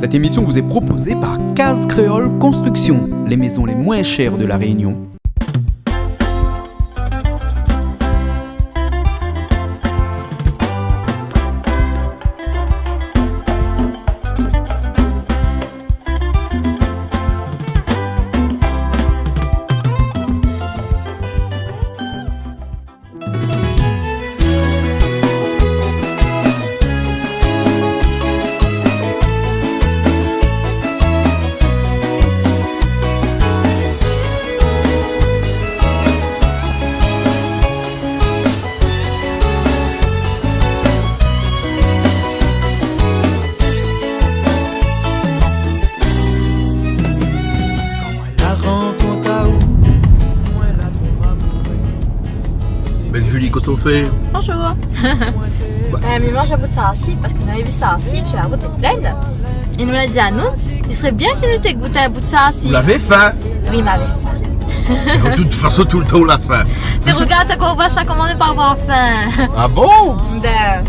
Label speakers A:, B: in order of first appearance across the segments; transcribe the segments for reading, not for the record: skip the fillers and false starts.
A: Cette émission vous est proposée par Case Créole Construction, les maisons les moins chères de la Réunion.
B: Belle Julie, qu'est-ce qu'on fait?
C: Bonjour. Mais mange un bout de sarrasin parce qu'on avait vu sarrasin chez la route est pleine. Il nous l'a dit à nous. Il serait bien si nous étions goûté un bout de sarrasin.
B: Vous l'avez faim?
C: Oui, il m'avait faim.
B: De toute façon, tout le temps, on l'a faim.
C: Mais regarde, ça qu'on voit ça, comment on n'est pas avoir faim.
B: Ah bon?
C: Ben,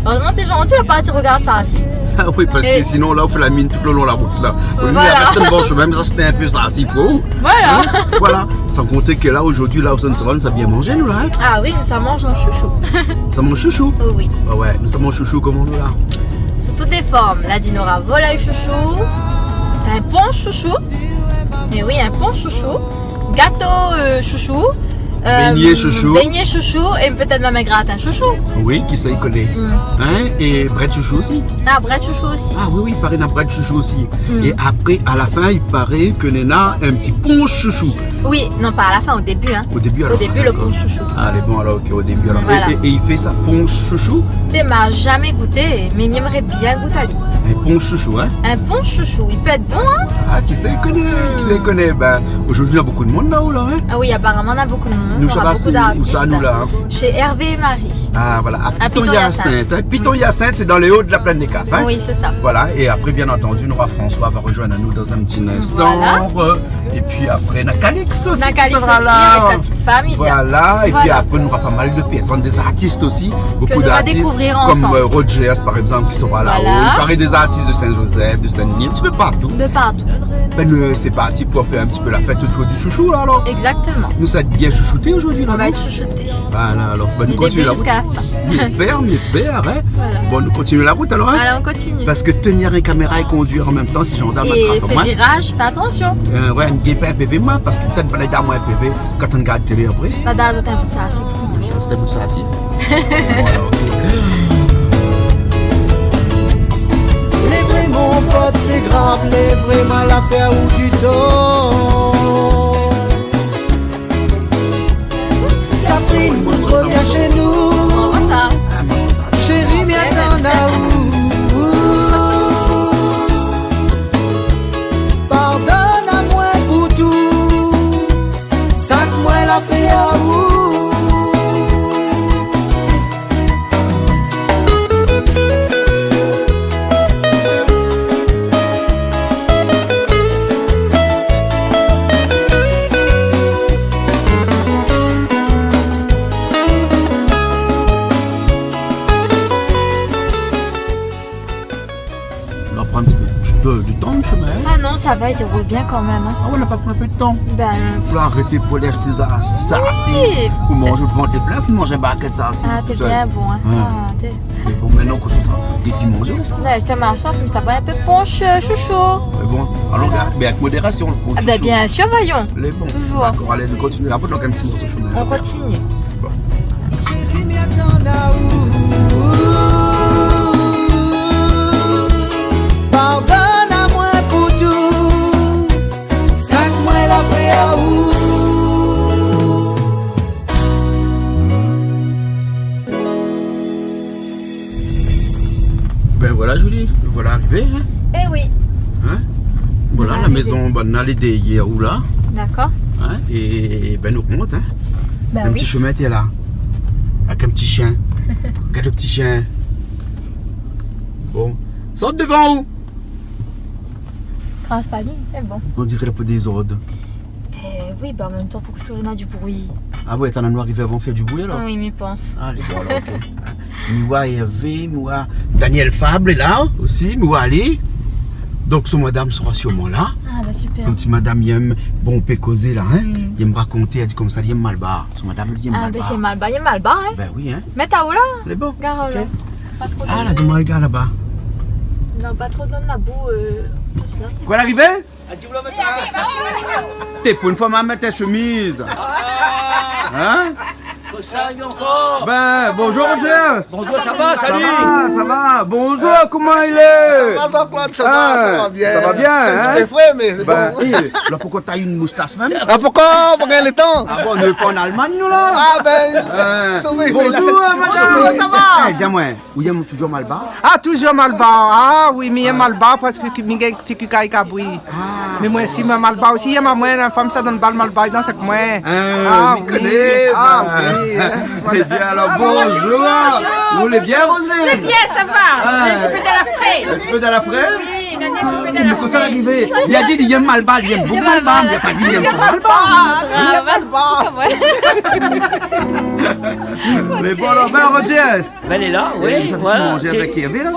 C: heureusement, t'es gentil, tu vas pas dire regarde sarrasin.
B: Ah oui, parce que sinon, là, on fait la mine tout le long de la route. Là. On
C: Voilà.
B: arrête de manger, même ça, c'était un peu ça, s'il faut.
C: Voilà.
B: Voilà. Sans compter que là, aujourd'hui, là, au Sunseron, ça a bien mangé, nous, là. Hein?
C: Ah oui, ça mange en chouchou.
B: Ça mange chouchou.
C: Oh oui.
B: Ah ouais, nous sommes en chouchou, comment nous, là?
C: Sous toutes les formes. La dinora volaille chouchou. Un pont chouchou. Mais oui, un pont chouchou. Gâteau chouchou.
B: Beignet chouchou.
C: Beignet chouchou et peut-être même un gratin chouchou.
B: Oui, qui ça y connaît. Hein? Et Brett chouchou aussi.
C: Ah, bret chouchou aussi.
B: Ah oui, il paraît d'un Brett chouchou aussi. Et après, à la fin, il paraît que Nena a un petit ponche chouchou.
C: Oui, non pas à la fin, au début. Hein.
B: Au début, alors.
C: Au début, le ponche chouchou.
B: Allez, bon, alors, ok, au début, alors.
C: Voilà.
B: Et il fait sa ponche chouchou.
C: Tu m'as jamais goûté, mais il aimerait bien goûter à lui.
B: Un ponche chouchou, hein?
C: Un ponche chouchou, il peut être bon, hein?
B: Ah, qui ça y connaît? Qui ça y connaît? Ben, aujourd'hui, il y a beaucoup de monde là-haut, là, hein?
C: Ah oui, apparemment, on a beaucoup de monde.
B: Nous,
C: on
B: ça
C: a
B: va,
C: beaucoup
B: c'est où
C: d'artistes.
B: ça, nous, là? Hein?
C: Chez Hervé et Marie.
B: Ah, voilà, à
C: À
B: Piton-Hyacinthe.
C: Piton-Hyacinthe.
B: Hein? Piton-Hyacinthe, c'est dans les hauts de la plaine des Cafes, hein?
C: Oui, c'est ça.
B: Voilà, et après, bien entendu, Nora François va rejoindre nous dans un petit instant.
C: Voilà.
B: Et puis après, Nakalix aussi.
C: Nakalix
B: qui
C: aussi,
B: sera là.
C: avec sa petite femme, il vient.
B: Voilà, et puis
C: Voilà.
B: après, on aura pas mal de personnes, des artistes aussi. Beaucoup
C: nous va
B: d'artistes.
C: découvrir
B: Comme
C: ensemble.
B: Rogers, par exemple, qui sera là-haut.
C: Voilà.
B: Il paraît des artistes de Saint-Joseph, de Saint-Denis, un petit peu partout.
C: De partout.
B: Ben, c'est parti pour faire un petit peu la fête autour du chouchou, là, alors.
C: Exactement.
B: Nous, ça a bien chouchouté aujourd'hui, là.
C: On va
B: non?
C: être chouchoutés.
B: Voilà, alors, ben,
C: Du
B: nous continuons
C: début
B: la route.
C: jusqu'à la fin.
B: On espère, hein.
C: Voilà.
B: Bon, nous continuons la route, alors, hein.
C: Allez, on continue.
B: Parce que tenir une caméra et conduire en même temps, si gendarme
C: Et
B: attrape
C: fais
B: moi.
C: virage, fais attention.
B: Ouais, on ne gagne pas un PV, moi, parce que peut-être balader à moi un PV quand on regarde la télé après.
C: Là, dans un bout de ça, c'est cool.
B: C'était un bout de ça, si. Voilà, ok.
D: Les vraiment fautes, c'est grave, les vraiment l'affaire ou du tort. Catherine, reviens chez
C: On
D: nous.
C: voit ça.
D: Chérie, viens t'en à où? Pardonne à moi pour tout. Ça que moi l'a fait à vous.
B: On va prendre un petit peu du temps, le chemin.
C: Ah non, ça va, il te roule bien quand même. Hein.
B: Ah, on n'a pas pris un peu de temps.
C: Ben,
B: Il faut arrêter pour aller acheter ça,
C: Oui.
B: Pour manger devant tes plats, il faut manger un barquet de ça,
C: ah, t'es bien bon. Hein.
B: Ouais.
C: Ah, t'es...
B: Mais bon, maintenant qu'on se des petits manger, ça.
C: Là, je te marche, mais ça va un peu ponche, chouchou.
B: Mais bon, alors regarde, mais avec modération, le pot.
C: Ah ben bien sûr, voyons.
B: Les bons.
C: Toujours.
B: D'accord, allez, nous continuons la route, donc un petit morceau de chemin.
C: On continue.
D: Chérie, viens t'en à où? Pardonne à moi pour tout. Ça que moi l'a fait à où?
B: Ben voilà, Julie, nous voilà arrivés. Hein?
C: Eh oui.
B: Hein? Voilà, la
C: arrivés.
B: maison, ben, on a l'idée hier ou là.
C: D'accord.
B: Hein? Et ben, nous remonte. Hein?
C: Ben
B: Le
C: oui.
B: petit chemin était là. Avec un petit chien. Regarde le petit chien. Bon. Saute devant où?
C: Transpali, c'est bon.
B: On dirait la peau des ordres.
C: Eh oui, bah en même temps, pourquoi on a du bruit?
B: Ah ouais, t'en as nous arrivé avant de faire du bruit alors?
C: Ah oui, mais pense.
B: Allez, bon alors, ok. Moi Hervé, moi Daniel Fabre est là aussi, moi Ali. Donc, son madame sera sûrement là.
C: Ah bah super.
B: Comme si madame y aime, bon, on peut causer là, hein. Il aime raconter, elle dit comme ça, il aime malbar. Son madame dit il aime
C: Ah
B: malbar.
C: bah c'est mal bas, il y a mal bas, hein.
B: Ben oui, hein.
C: Mais t'as où là?
B: Elle est bon.
C: Gare là.
B: Ok.
C: Pas trop
B: Ah, là, demande le gars là-bas.
C: Non, pas trop dans la boue. Là.
B: Quoi, l'arrivée? T'es pour une fois, ma mettre ta chemise. Hein?
E: Encore.
B: Ben, bonjour, Roger.
E: Bonjour, ça va,
B: Ça
E: salut.
B: va, ça va. Bonjour, comment il est?
F: Ça va, Jean-Claude, ça
B: Ah,
F: va bien.
B: ça va bien,
F: Un
B: hein?
F: petit peu frais, mais c'est
B: Ben,
F: bon.
B: là, pourquoi t'as une moustache même?
F: Ah, pourquoi? Pour gagner le temps?
B: Ah bon, on n'est pas en Allemagne, nous, là?
F: Ah, ben, sauvez,
B: Bonjour,
F: la cette-
B: madame.
F: ça va?
B: Eh, dis-moi, vous aimez toujours Malbar?
G: Ah, toujours Malbar. Ah, oui, mais il y a Malbar parce que je suis Kabui. Mais moi, si je Malbar aussi, il y a ma femme, ça donne bal Malbar dans ce coin.
B: Ah, oui, connais,
G: ah,
B: ben.
G: oui.
B: Eh bien, alors, bonjour. Vous voulez bien, Roselyne?
H: Bien, ça va. Un petit peu de la fraîche.
B: Un petit peu dans la fraise?
H: Oui, un petit peu de
B: Il
H: la
B: me faut ça arriver. Il a dit qu'il aime Malbar, il aime beaucoup Malbar. Il a pas dit qu'il aime pas Malbar.
C: Ah bah c'est comme moi.
B: Mais bon, alors, ben, Rogers.
E: Ben, elle est là,
B: Vous
E: oui,
B: avez
E: voilà.
B: mangé avec Hervé, là?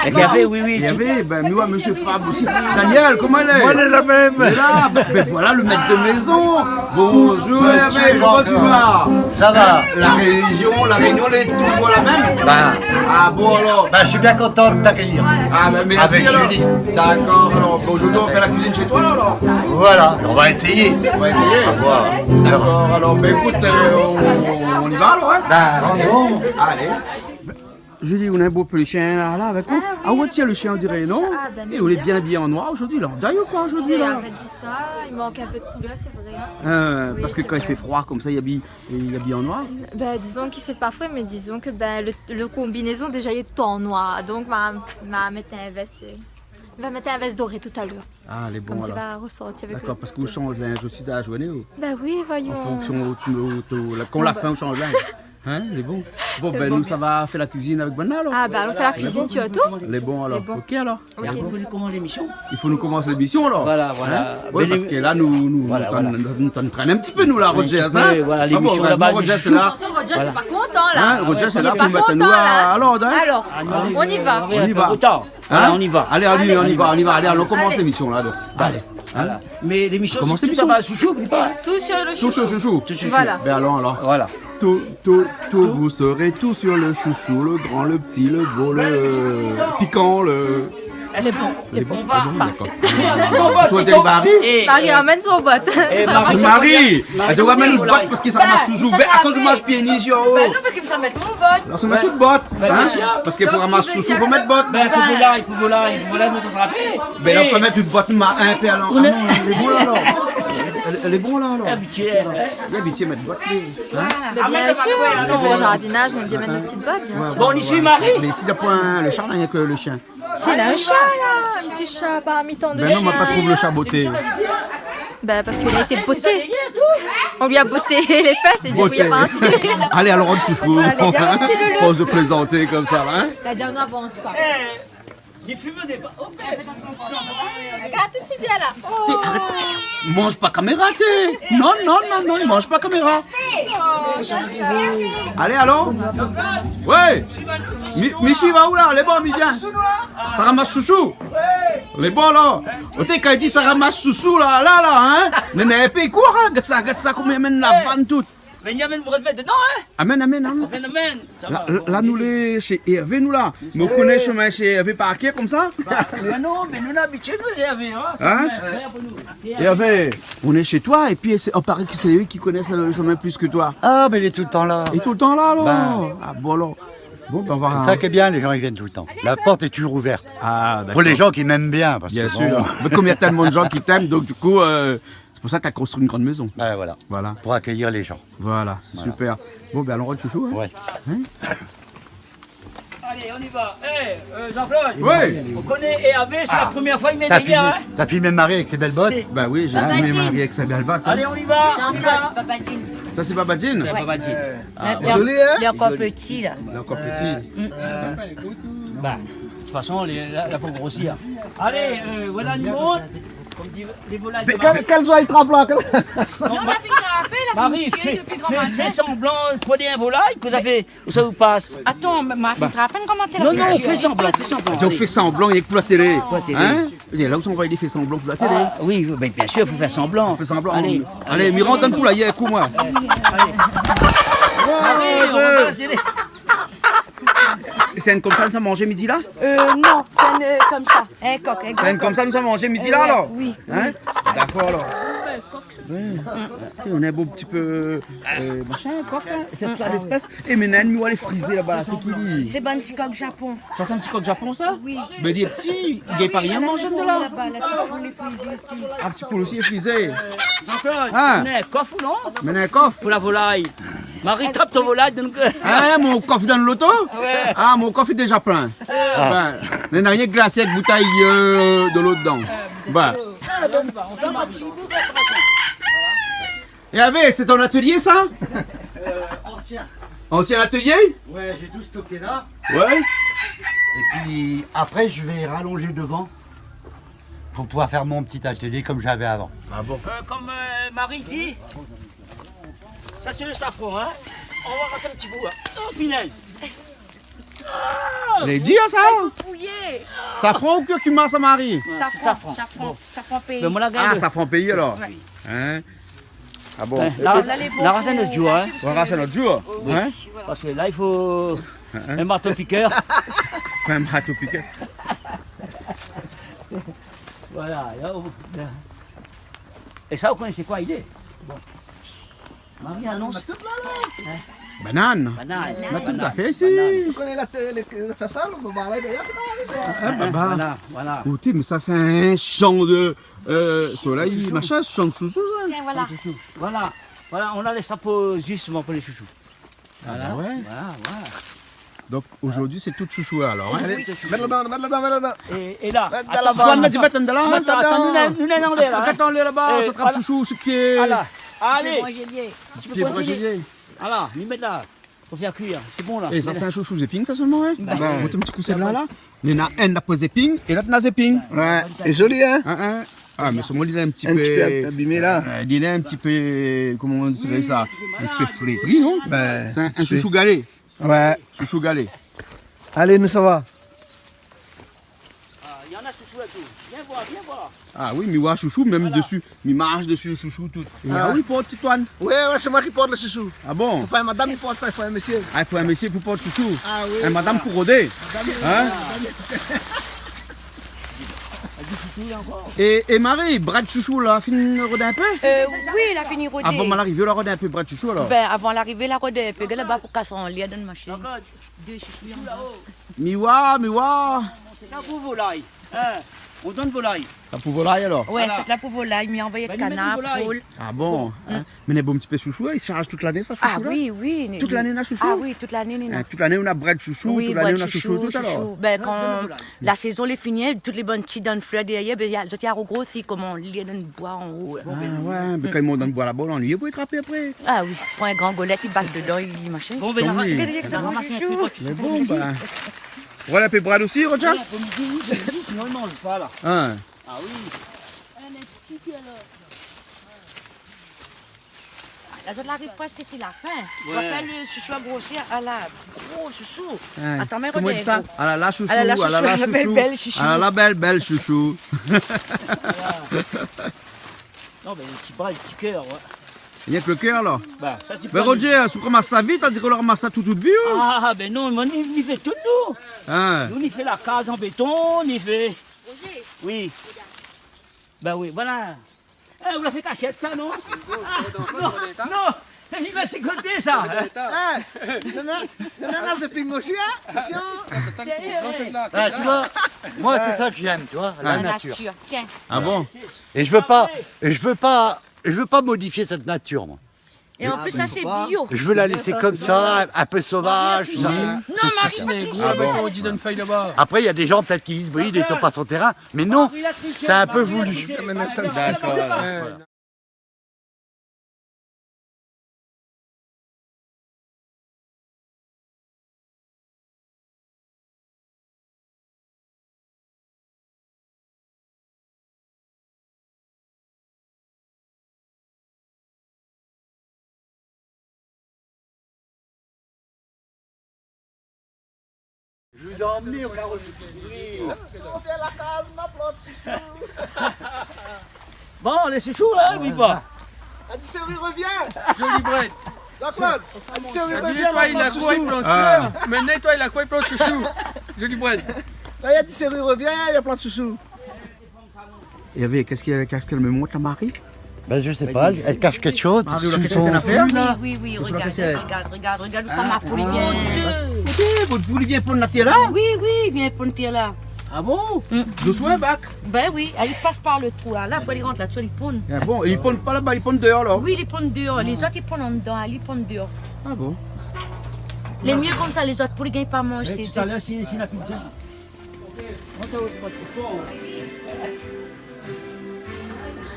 E: Il y avait, oui, oui.
B: Il y avait, ben, moi, monsieur Fab aussi. Daniel, comment elle est?
F: Moi, elle est la même.
B: Elle est là, ben voilà le maître de maison. Bonjour,
F: Monsieur
B: Hervé, comment tu vas?
F: Ça va.
B: La réunion, elle est toujours la même?
F: Ben,
B: Ah bon, alors?
F: je suis bien content de t'accueillir.
B: Ah ben merci
F: Avec
B: alors.
F: Julie.
B: D'accord, alors, bon, aujourd'hui on fait la cuisine chez toi là, alors?
F: Voilà, on va essayer.
B: On va essayer.
F: On va voir.
B: D'accord, alors, ben écoute, on y va alors, hein?
F: Ben, bon.
B: Allez. Julie, on a un beau peu le chien là avec vous. Ah ouais, tiens, le chien on dirait, non?
C: Ah, ben,
B: Et on est bien habillé en noir aujourd'hui, là. D'ailleurs quoi aujourd'hui là?
C: Arrête, dis ça. Il manque un peu de couleur, c'est vrai. Hein.
B: Parce
C: Oui,
B: que
C: c'est
B: quand il
C: vrai.
B: fait froid comme ça, il habille en noir.
C: Ben, disons qu'il fait pas frais, mais disons que ben, le combinaison déjà il est tout en noir. Donc, ma mettre un veste. Il va mettre un veste doré tout à l'heure.
B: Ah, les bons
C: Comme ça
B: alors.
C: va ressortir avec
B: D'accord,
C: le.
B: parce qu'on change de linge aussi dans la journée ou?
C: Ben oui, voyons.
B: En fonction qu'on la fin, on change de linge. Hein, les bons. Bon, ben nous, ça va faire la cuisine avec Bonne alors.
C: Ah ben on fait la cuisine surtout.
B: Les bons alors.
C: Les bons.
B: Ok alors.
C: Ok.
E: Vous voulez comment l'émission?
B: Il faut nous commencer l'émission alors.
E: Voilà, voilà.
B: Hein? Oui,
E: Ben,
B: parce que là, nous
E: Voilà, voilà.
B: traîne un petit peu, nous, là,
E: Un
B: Roger.
E: petit peu,
B: Hein?
E: voilà,
B: Ah bon,
E: l'émission
B: heureusement,
E: là-bas,
B: Roger,
E: du
B: c'est là.
C: Attention, Roger,
E: Voilà.
C: c'est pas content là.
B: Hein, Roger, c'est
C: Il
B: là
C: est
B: pour
C: pas
B: mettre nous
C: content là.
B: à l'ordre. Hein?
C: Alors, on y va.
B: On y va.
E: Autant. Voilà, on y va.
B: Allez,
C: Allez.
B: on y va. Allez, alors, on commence
C: Allez.
B: l'émission, là. Alors. Allez.
E: Voilà. Mais l'émission,
B: Comment
E: c'est
B: c'est
E: tout
B: l'émission
E: à bas chouchou, oublie pas. Hein.
C: Tout sur le
B: Tout sur
C: chouchou.
B: chouchou.
E: Tout chouchou.
C: Voilà.
B: Ben alors.
E: Voilà.
B: Tout, vous serez tout sur le chouchou, le grand, le petit, le beau, le piquant, le...
E: Est-ce qu'on
B: Les bons,
E: on va
B: d'accord. Souhaitez le Barry.
C: Marie ramène son botte.
E: Et
C: Ça
E: Marie-
C: va.
B: Marie, je vous ramène une
E: voilà.
B: botte parce que ça ramasse sous ben, à cause du match pieds sur haut.
H: Non, parce qu'il me semble mettre mon botte.
B: Alors, ça met toute botte.
E: Ben,
B: Hein?
E: bien sûr.
B: Parce que pour
C: Donc,
B: ramasser
C: tu veux
B: sous
C: dire
B: faut mettre botte.
E: Ben, il faut là, nous sommes frappés.
B: Ben là, on peut mettre une botte un peu alors. Ah non, elle est bon là alors. Elle est bon là alors.
E: Habituel.
B: Il est habitué à mettre botte. lui. Hein?
C: Mais bien sûr, on fait le jardinage, on aime bien mettre nos petites bottes, bien sûr.
E: Bon, on y suit Marie.
B: Mais ici, il n'y a point le chat, il n'y a que le chien.
C: C'est un chat là, un petit chat parmi tant de
B: Ben
C: chiens.
B: non, on m'a pas trouvé le chat beauté.
C: Ben parce qu'il a été botté. On lui a botté les fesses et du coup il est parti.
B: Allez, alors on se fout.
C: Allez, viens, petit Lulu.
B: Pose de plaisanter comme ça, hein.
C: Il a dit on n'avance pas.
E: Les fumeux des...
C: Regarde tout de suite bien là.
B: Mange pas caméra, t'es. Non, il mange pas caméra. Allez, allô. Ouais. Michi va où là? Les bons, Michi. Ça ramasse chouchou. Les bons là. T'es quand il dit ça ramasse chouchou là, hein. N'est pas court, hein. Regarde ça, comme il mène la vanne toute.
E: Mais il y avait le brevet dedans, hein.
B: Amen.
E: Amen. Ça va.
B: Là, nous les chez Hervé, nous là. Nous connaissons chemin chez Hervé Parquet comme ça.
E: Mais non, mais nous l'habitude, nous Hervé, hein. C'est
B: Hein?
E: un frère pour nous.
B: Hervé, on est chez toi et puis on paraît que c'est eux qui connaissent le chemin plus que toi.
F: Ah, mais il est tout le temps là.
B: Et tout le temps là alors.
F: Ben.
B: Ah bon alors. Bon, ben on va.
F: C'est ça qui est bien, les gens ils viennent tout le temps. La porte est toujours ouverte.
B: Ah d'accord.
F: Pour les gens qui m'aiment bien. Parce
B: Bien
F: que,
B: sûr.
F: bon,
B: Mais comme il y a tellement de gens qui t'aiment, donc du coup, c'est pour ça que tu as construit une grande maison.
F: ben voilà,
B: Voilà,
F: pour accueillir les gens.
B: voilà, c'est
F: Voilà.
B: super. Bon, ben alors, chouchou. Hein.
F: Ouais.
E: Allez, on y va. Jean-Claude.
B: Ouais.
E: On connaît Hervé, c'est la première fois qu'il m'est
F: T'as
E: dit, hein.
F: filmé Marie avec ses belles bottes.
E: C'est-
B: Ben oui, j'ai vu Marie avec sa belle batte. Hein.
E: Allez, on y va. On y va.
H: Babadine.
B: Ça, c'est Babadine.
F: Joli, hein?
H: Il est encore petit là.
B: Il est encore petit.
E: Bah, de toute façon, la pauvre aussi. Hein. Allez, voilà le monde. Comme dit les volailles. de Marie.
F: Quels ont été tremblants?
E: Non, Marie, fais semblant, prenez un volaille, que vous avez, ça vous passe.
H: Attends, ma fille te rappelle comment t'es
E: Non, non, fais semblant, fais semblant.
B: Donc,
E: allez.
B: fais semblant, il y a que pour la télé.
E: la télé.
B: Hein? Et là où on va il fait semblant pour la télé.
E: Ah, oui, ben, bien sûr, il faut faire semblant.
B: On fait semblant.
E: Allez,
B: Allez, Miran, donne pour la hier, coup-moi.
E: allez, on va à la télé.
B: C'est une comme ça, nous sommes mangé midi là?
H: Non, c'est comme ça. Un coq, un
B: C'est une comme ça, nous sommes mangé midi là alors?
H: Oui.
B: Hein? D'accord alors. Ouais. On a un beau petit peu. Machin, coq, hein? C'est ça l'espèce. Et maintenant, nous allons les friser là-bas, là, c'est qui?
H: C'est bon petit coq Japon.
B: Ça, c'est un petit coq Japon, ça?
H: Oui.
B: Mais des petits, il n'y a pas rien à manger de là.
H: Là-bas, la petite poule est frisée aussi.
B: Un petit poule aussi est frisé.
E: Jean-Claude,
B: Ah.
E: tu connais un coffre ou non?
B: Maintenant, un coffre.
E: Pour la volaille. Marie, trappe ton volaille. Donc...
B: Ah, mon coffre dans l'auto? Ah, mon coffre est déjà plein. Ben, il n'y a rien glacé avec bouteille de l'eau dedans. Ben. Et Hervé, c'est ton atelier ça?
F: Ancien.
B: Ancien atelier?
F: Ouais, j'ai tout stocké là.
B: Ouais.
F: Et puis après, je vais rallonger devant pour pouvoir faire mon petit atelier comme j'avais avant.
B: Ah bon?
E: Comme Marie dit, ça c'est le safran, hein? On va passer un petit bout, hein? Oh, punaise!
B: Les dit ça?
H: Fouillé.
B: Safran ou curcuma, ça Marie?
E: Safran.
H: Safran pays.
E: Ben, moi, la
B: Ah,
E: gagne.
B: safran pays alors. Hein? Ah bon?
E: La race est notre jour, hein?
B: On va c'est notre jour. Hein?
E: Parce que là, il faut un marteau piqueur.
B: Un bateau piqué.
E: Voilà. Là, et ça, vous connaissez quoi, il est? Bon. Marie annonce.
B: Banane.
E: Banane.
B: On a tout ça fait ici.
F: Tu connais la façade, on va parler d'ailleurs.
B: Ah, bah, bah.
E: Voilà, voilà.
B: Écoutez, mais ça c'est un champ de soleil, machin, ce champ de chouchou, ça.
H: Tiens, voilà.
E: Voilà. Voilà, on a les sapots justement pour les chouchous. Voilà.
B: Ah ouais.
E: Voilà.
B: Donc aujourd'hui c'est tout chouchou là, alors. Hein?
F: Allez, mets là-dedans.
E: Et là,
F: Mets dans
E: attends,
F: la
B: Tu vas mettre
F: vanne.
B: de là.
E: attends, nous n'allons là. hein.
B: Attends, là-bas,
E: Eh,
B: ça trappe
E: voilà.
B: chouchou sur pied.
E: Voilà. Allez,
B: Sur pied brûlé.
E: voilà, nous mettre là. Faut faire cuire, c'est bon là.
B: Et ça c'est un chouchou zéping ça seulement, hein. On met un petit coussin de là. Il y en a un d'après zéping et l'autre n'a zéping.
F: Ouais, c'est joli, hein?
B: Ah, mais ce mot il est un petit
F: Un petit
B: peu
F: peu abîmé là.
B: Il est un petit peu, comment on dirait ça, un petit peu flétri, non?
F: Ben,
B: C'est un chouchou galé.
F: ouais.
B: Chouchou galé.
F: Allez, nous ça va.
E: Il y en a chouchou là tout. Viens voir, viens voir.
B: Ah oui, mais ouais, chouchou, même dessus, mais marche dessus le chouchou tout. Ah oui, pour Titoine.
F: Ouais, c'est moi qui porte le chouchou.
B: Ah bon?
F: Faut pas une madame qui porte ça, il faut un monsieur.
B: Ah, il faut un monsieur pour porter chouchou.
F: Ah oui.
B: Un madame pour rôder. Hein? Et Marie, bras de chouchou là, fini de rôder un peu?
H: Oui, il a fini rodé.
B: Avant l'arrivée, la rôder un peu bras de chouchou alors.
H: Ben, avant l'arrivée, la rodé un peu. Là-bas, pour casser en lien dans le machine.
E: Regarde,
H: Deux chouchous.
E: chouchou là-haut.
B: Miwa.
E: C'est ça pour volaille. Hein? On donne volaille.
B: Ça pour volaille alors?
H: Ouais,
E: Voilà.
H: c'est là pour volaille. Mais envoyé
E: Ben,
H: de
E: nous mettons
H: canard,
E: volaille.
H: poule.
B: Ah bon? Hein? Mais les bons petits peu chouchou, il se charge toute l'année ça chouchou
H: Ah
B: là?
H: oui, oui.
B: Toute l'année, on a chouchou?
H: Ah oui, toute l'année,
B: Hein,
H: Nina.
B: toute l'année on a bras de chouchou,
H: Oui,
B: toute
H: bois
B: l'année
H: de
B: on a chouchou tout alors.
H: chouchou. Ben, quand la saison est finie, toutes les bonnes petites dans le fleur derrière, ben, il y a au gros aussi, comme on lit dans le bois en haut.
B: Ah ouais, mais quand ils montent dans le bois là-bas, on lui peut attraper après.
H: Ah oui, prends un grand golet qui batte dedans, il machin.
E: Bon, ben,
B: Tant mieux.
E: ça ramasse un peu.
B: Mais bon, bah. Voilà, peu bras aussi, Roger?
E: Sinon, il mange pas là.
B: Hein?
E: Ah oui.
H: La autre arrive presque, c'est la fin. On
E: Ouais.
H: va faire le chouchou à grossir à la gros chouchou.
B: Hein.
H: Attends, mais
B: Comment on dit ça?
H: regarde.
B: Ah là là, chouchou,
H: Ah là là,
B: ah là là,
H: chouchou,
B: chouchou.
H: belle chouchou.
B: Ah là là, belle chouchou.
E: Non, ben, les petits bras, les petits cœurs. Ouais.
B: Il n'y a que le cœur là.
E: Bah, ça, c'est
B: Mais
E: pas
B: Roger, si on ramasse ça vite, on dit qu'on le ramasse ça toute vie. Hein?
E: Ah, ben non, on y fait tout, nous.
B: Hein?
E: Nous, on y fait la case en béton, on y fait. Oui. Ben oui, voilà. Eh, vous la fait cachette, ça, non? Ah, non, il va s'écouter, ça.
F: Nana, c'est pingo aussi, hein? Attention.
H: Sérieux,
F: Tu vois, moi c'est ça que j'aime, tu vois, la
H: la
F: nature.
H: nature. Tiens.
B: Ah bon?
F: Et je veux pas modifier cette nature, moi.
H: Et en plus, ça, c'est bio.
F: Je veux la laisser comme ça, un peu sauvage, tout ça.
H: Non, Marie,
B: Ah bon?
F: Après, il y a des gens peut-être qui se brident et tombent pas son terrain, mais non, c'est un peu voulu.
B: D'accord.
F: Je vous ai emmené, on l'a reçu.
E: Bon, les chouchous là, oui pas.
G: Adisseri revient.
I: Joli bread.
G: D'accord. Adisseri revient.
I: Toi, il a quoi, il plante fleurs. Maintenant, toi, il a quoi, il plante chouchou. Joli bread.
G: Là, Adisseri revient, il y a plein de chouchous.
B: Qu'est-ce qu'elle me montre, la Marie?
F: Ben je sais pas, elle cache quelque chose.
B: Marie,
F: sous
B: qu'est-ce
F: son-
B: qu'elle a fait?
H: Oui, regarde où ça m'a poule vient.
B: Ok, votre poulet vient pour la terre là?
H: Oui, viens pour une là.
B: Ah bon? Doucement, bac.
H: Ben oui, il passe par le trou là, après il rentre là-dessus, il pond.
B: Ah bon, ils pondent pas là-bas, ils pondent dehors là.
H: Oui, ils pondent dehors, les autres ils pondent en dedans, ils pondent dehors.
B: Ah bon?
H: Les mieux comme ça, les autres pour les gagnent pas manger.
E: Tout à l'heure, si la pizza.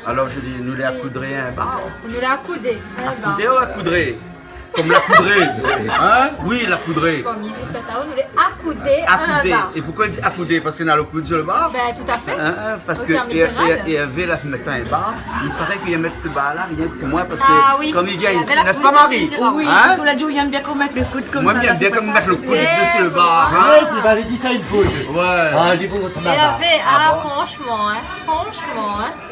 B: Alors je dis, nous les accoudrez un bar.
C: On nous l'a accoudé.
B: Accoudrez ou accoudrez? Comme la coudrée. Hein? Oui, la coudrée.
C: Comme il répète à nous les accoudé à un
B: Accoudé.
C: bar.
B: Et pourquoi il dit accoudé? Parce qu'on a le coude sur le bar?
C: Ben tout à fait.
B: Parce
C: Au
B: qu'il
C: terme littéral.
B: y avait la matin un bar. Il paraît qu'il y a mettre ce bar là, rien que pour moi, parce que
C: Ah oui.
B: comme il vient
C: Il y
B: ici,
C: avait la
B: n'est-ce pas
C: couleur
B: Marie?
C: du Syrah.
H: Oui,
B: Hein?
H: parce qu'on l'a dit, il aime bien qu'on mette le coude comme
B: Moi
H: ça.
B: j'aime
H: là,
B: bien
H: c'est
B: comme
H: pas
B: mettre le
H: ça.
B: coude dessus le bar. Hein?
F: Arrête, il m'avait dit ça une fois.
B: Ouais.
F: Ah, je dis vous votre
C: Et
F: maman.
C: avait, ah franchement,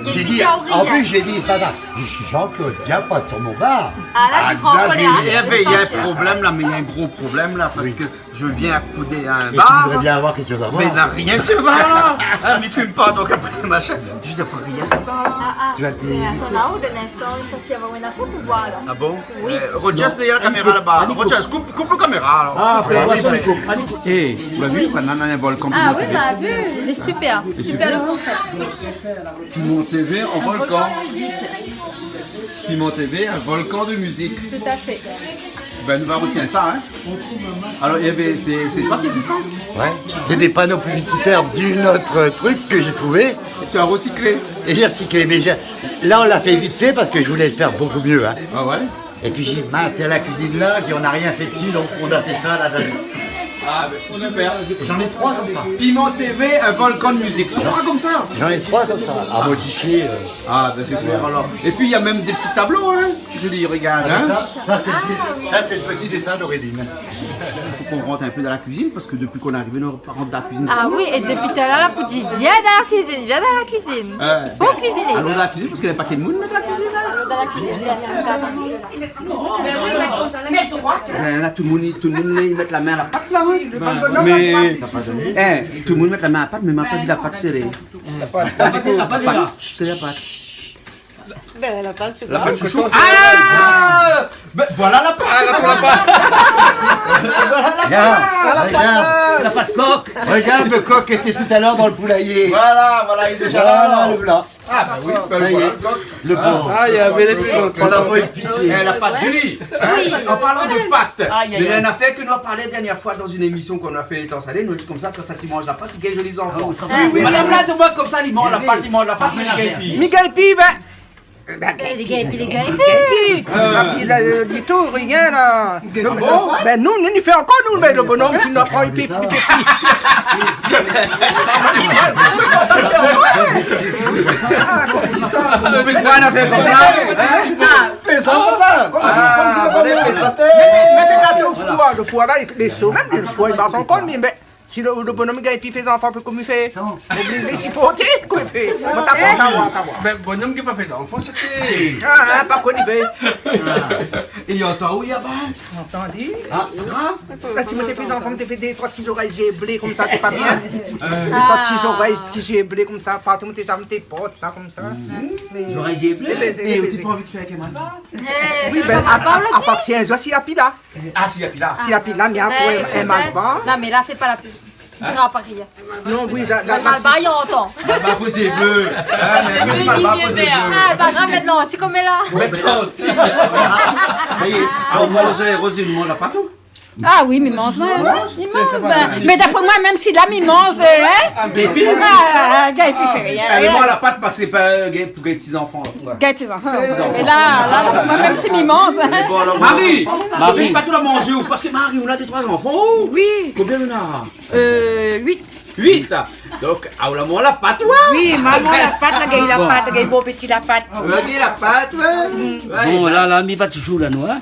C: il y a
F: J'ai
C: une
F: dit,
C: pizza
F: en
C: ouvrière.
F: plus j'ai dit, c'est pas grave. Je suis Jean-Claude, viens pas sur mon bar.
C: Ah là tu seras en
F: là,
C: colère.
B: Il y a un problème là, mais il y a un gros problème là, parce que je viens accouder à un
F: Et tu
B: bar.
F: voudrais bien avoir quelque chose à voir.
B: Mais il n'a rien ce bar là. Ah, mais il fume pas, donc après machin. Je n'ai pas rien ce bar là.
F: Tu vas te-
C: Attends, un instant, ça s'y avoir une info pour voir là.
B: Ah bon?
C: Oui.
B: Rogers, derrière la caméra là-bas. Rogers, coupe la caméra alors.
E: Ah, après, on va sur les coups.
B: Hé, tu l'as vu? Maintenant, il y a un volcan.
C: Ah oui, on a vu, il est super, super le concept. Oui.
B: Piment TV en volcan.
C: Musique,
B: Piment TV, un volcan de musique.
C: tout à fait.
B: Ben, nous va retenir ça, hein. Alors, il y avait, c'est toi qui as fait ça?
F: Ouais, c'est des panneaux publicitaires d'un autre truc que j'ai trouvé.
B: Et tu as recyclé?
F: Et j'ai recyclé. Mais là, on l'a fait vite fait parce que je voulais le faire beaucoup mieux. Hein.
B: Ah ouais?
F: Et puis j'ai dit, mince, il y a la cuisine là, on n'a rien fait dessus, donc on a fait ça là.
B: Ah, ben c'est super.
F: J'en ai 3 comme ça.
B: Piment TV, un volcan de musique. 3 comme ça?
F: J'en ai 3 comme ça, à modifier.
B: Ah, ben c'est super alors. Et puis, il y a même des petits tableaux, hein. Je dis, regarde, hein.
F: Ça, c'est le petit dessin d'Auréline.
B: Il faut qu'on rentre un peu dans la cuisine, parce que depuis qu'on est arrivé, on rentre dans la cuisine.
C: Ah oui, et depuis tout à l'heure, la petite dit, viens dans la cuisine, viens dans la cuisine. Il faut cuisiner.
B: Allons dans la cuisine, parce qu'il n'y a pas qu'un monde dans la cuisine, là.
C: Allons dans la cuisine,
B: Là, tout le monde, ils mettent la main à la pâte, là, hein. Mais, tout le monde met la main à la pâte, mais m'a pas dit la pâte serrée.
E: La pâte est là.
B: C'est la pâte.
C: Ben, la pâte
B: La pâte chouchou. Ah, ben, voilà la pâte.
F: Regarde,
E: La pâte coque.
F: regarde le coq était tout à l'heure dans le poulailler.
B: Voilà, il est déjà
F: Voilà,
B: là.
F: le voilà.
B: Ah, bah oui,
F: Ça y est, le pauvre.
I: Ah, il y avait les pigeons.
F: On n'a pas eu de pitié.
B: La pâte Julie. En parlant de pâte,
E: Aïe, aïe,
B: il y a
E: aïe.
B: une affaire que nous avons parlé la dernière fois dans une émission qu'on a fait les temps salés. Nous dit comme ça, quand ça tu manges la pâte, il y a jolis enfants. Madame là, tu vois comme ça, il mange la pâte, mais il y a
G: Miguel Pi, ben.
C: Les gars, puis les gars,
G: Pi. Il a dit tout, rien là. Ben nous, nous fait encore nous, mais le bonhomme, s'il n'a pas eu Pi.
B: Mais quoi, une affaire comme ça?
F: Plaisante pas.
G: Mettez là le foie là, les sauts, même le foie, il marche encore, mais si le bonhomme il fait des enfants, comme il fait, obligé s'y porter, quoi il fait. On t'a pas savoir.
I: Ben, bonhomme qui n'a pas fait ça. Enfant, c'était.
G: Ah, pas quoi il fait.
B: Et il y a un temps où il y a pas.
G: Entendu? Là, si tu fais des enfants, tu fais des 3 petits oreilles géblées comme ça, t'es pas bien. Des 3 petits oreilles géblées comme ça, partout, tes âmes, tes potes, ça comme ça.
E: J'aurais géblé.
G: Les baiser, les
B: Et tu
G: baiser.
B: pas envie de faire avec mal?
G: Oui, ben, à part que si un jour, si la pile là.
B: Ah, si, il y a plus là.
G: Si la pile là, mais après, un malba.
C: Non, mais là, fais pas la pub. Tu diras pas rien.
G: Non, oui,
C: Le malba, il entend.
B: Pas possible. Ah, mais c'est pas possible.
C: Ah, pas grave, maintenant, tu comme là.
B: Maintenant,
F: Ça y est.
B: on va manger Rosine, on l'a pas tout.
H: Ah oui, mais mange, il mange. Ben. Mais d'après moi, même si l'âme, il mange, hein?
B: Bébé.
H: Ah, gars, il fait rien.
B: Allez, moi, la pâte, parce que c'est pas pour les petits enfants.
H: Gars, tes enfants. Et là, d'après moi, même s'il mange, hein?
B: Bon, alors, Marie, pas tout la manger, parce que Marie, on a des 3 enfants.
H: Oui.
B: Combien on a?
H: 8.
B: 8. Donc, ah, on a moins la pâte, ouais.
H: Oui, maman, la pâte, la gagne la pâte, la gagne beau petit la pâte.
B: On a dit la pâte, ouais.
E: Bon, là, mi pas de chouchou, là, nous, hein.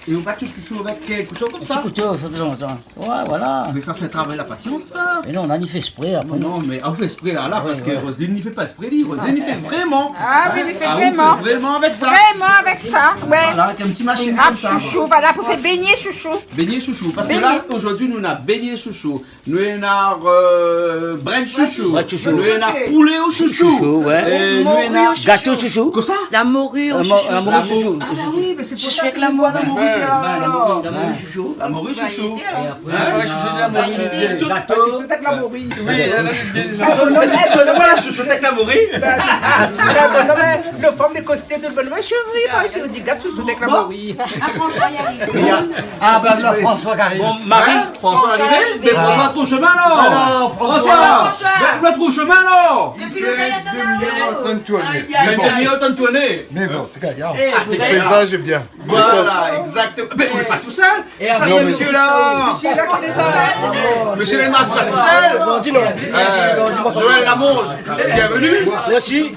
B: Et on bat tout chouchou avec quel couteau comme
E: Petit
B: ça?
E: couteau, ça fait longtemps. Ouais, voilà.
B: Mais ça, c'est un travail de la patience, ça.
E: Mais non, on a ni fait exprès après.
B: Non, mais on fait exprès là, parce que Roselyne n'y fait pas exprès, Roselyne y fait vraiment.
G: Ah oui, il fait
B: Ah, on
G: vraiment.
B: fait vraiment avec ça.
G: Vraiment avec ça, ouais.
B: Voilà, avec un petit machine
G: Ah,
B: comme ça.
G: chouchou, voilà, pour faire baigner chouchou.
B: Beignet chouchou. Parce que
G: Beignet.
B: là, aujourd'hui, nous avons beignet chouchou. Nous avons bread chouchou.
E: Bread chouchou.
B: Nous avons poulet au chouchou.
E: Chouchou, ouais.
B: Et nous
H: Morue
B: avons
H: au chouchou.
E: Gâteau chouchou.
B: Quoi ça?
H: La morue au
E: La
H: chouchou.
E: morue chouchou.
B: Ah bah oui, mais c'est pour
H: Chouchou
B: ça
H: avec
B: que
H: la
B: nous boit la
H: morue.
B: morue. alors.
E: La morue chouchou.
B: La morue chouchou.
I: Ouais, chouchou de la morue.
B: Gâteau.
G: Chouchou avec la morue.
I: Oui, elle a
B: Voilà, chouchou avec la morue.
G: Ben, c'est ça. Non, mais le forme de costé de bonne cheville, moi, je dis gâteau chouchou avec la morue.
F: Ah ben là, François qui arrive.
E: Bon, Marie.
B: François arrivé. Mais François trouve chemin alors.
F: Alors,
B: François. Mais trouve chemin alors.
F: Il fait 2 millions en train de tourner.
B: Il y a une demi-heure de tourner.
F: Mais bon, c'est gagnant.
E: Eh,
F: Le paysage est bien.
B: Voilà, exactement. Mais on n'est pas tout seul.
E: Et
B: Ça,
E: après,
B: c'est monsieur là.
G: C'est là qui est ça.
B: Monsieur le masque pas tout seul. Joël Lamonge, bienvenue.
J: Merci.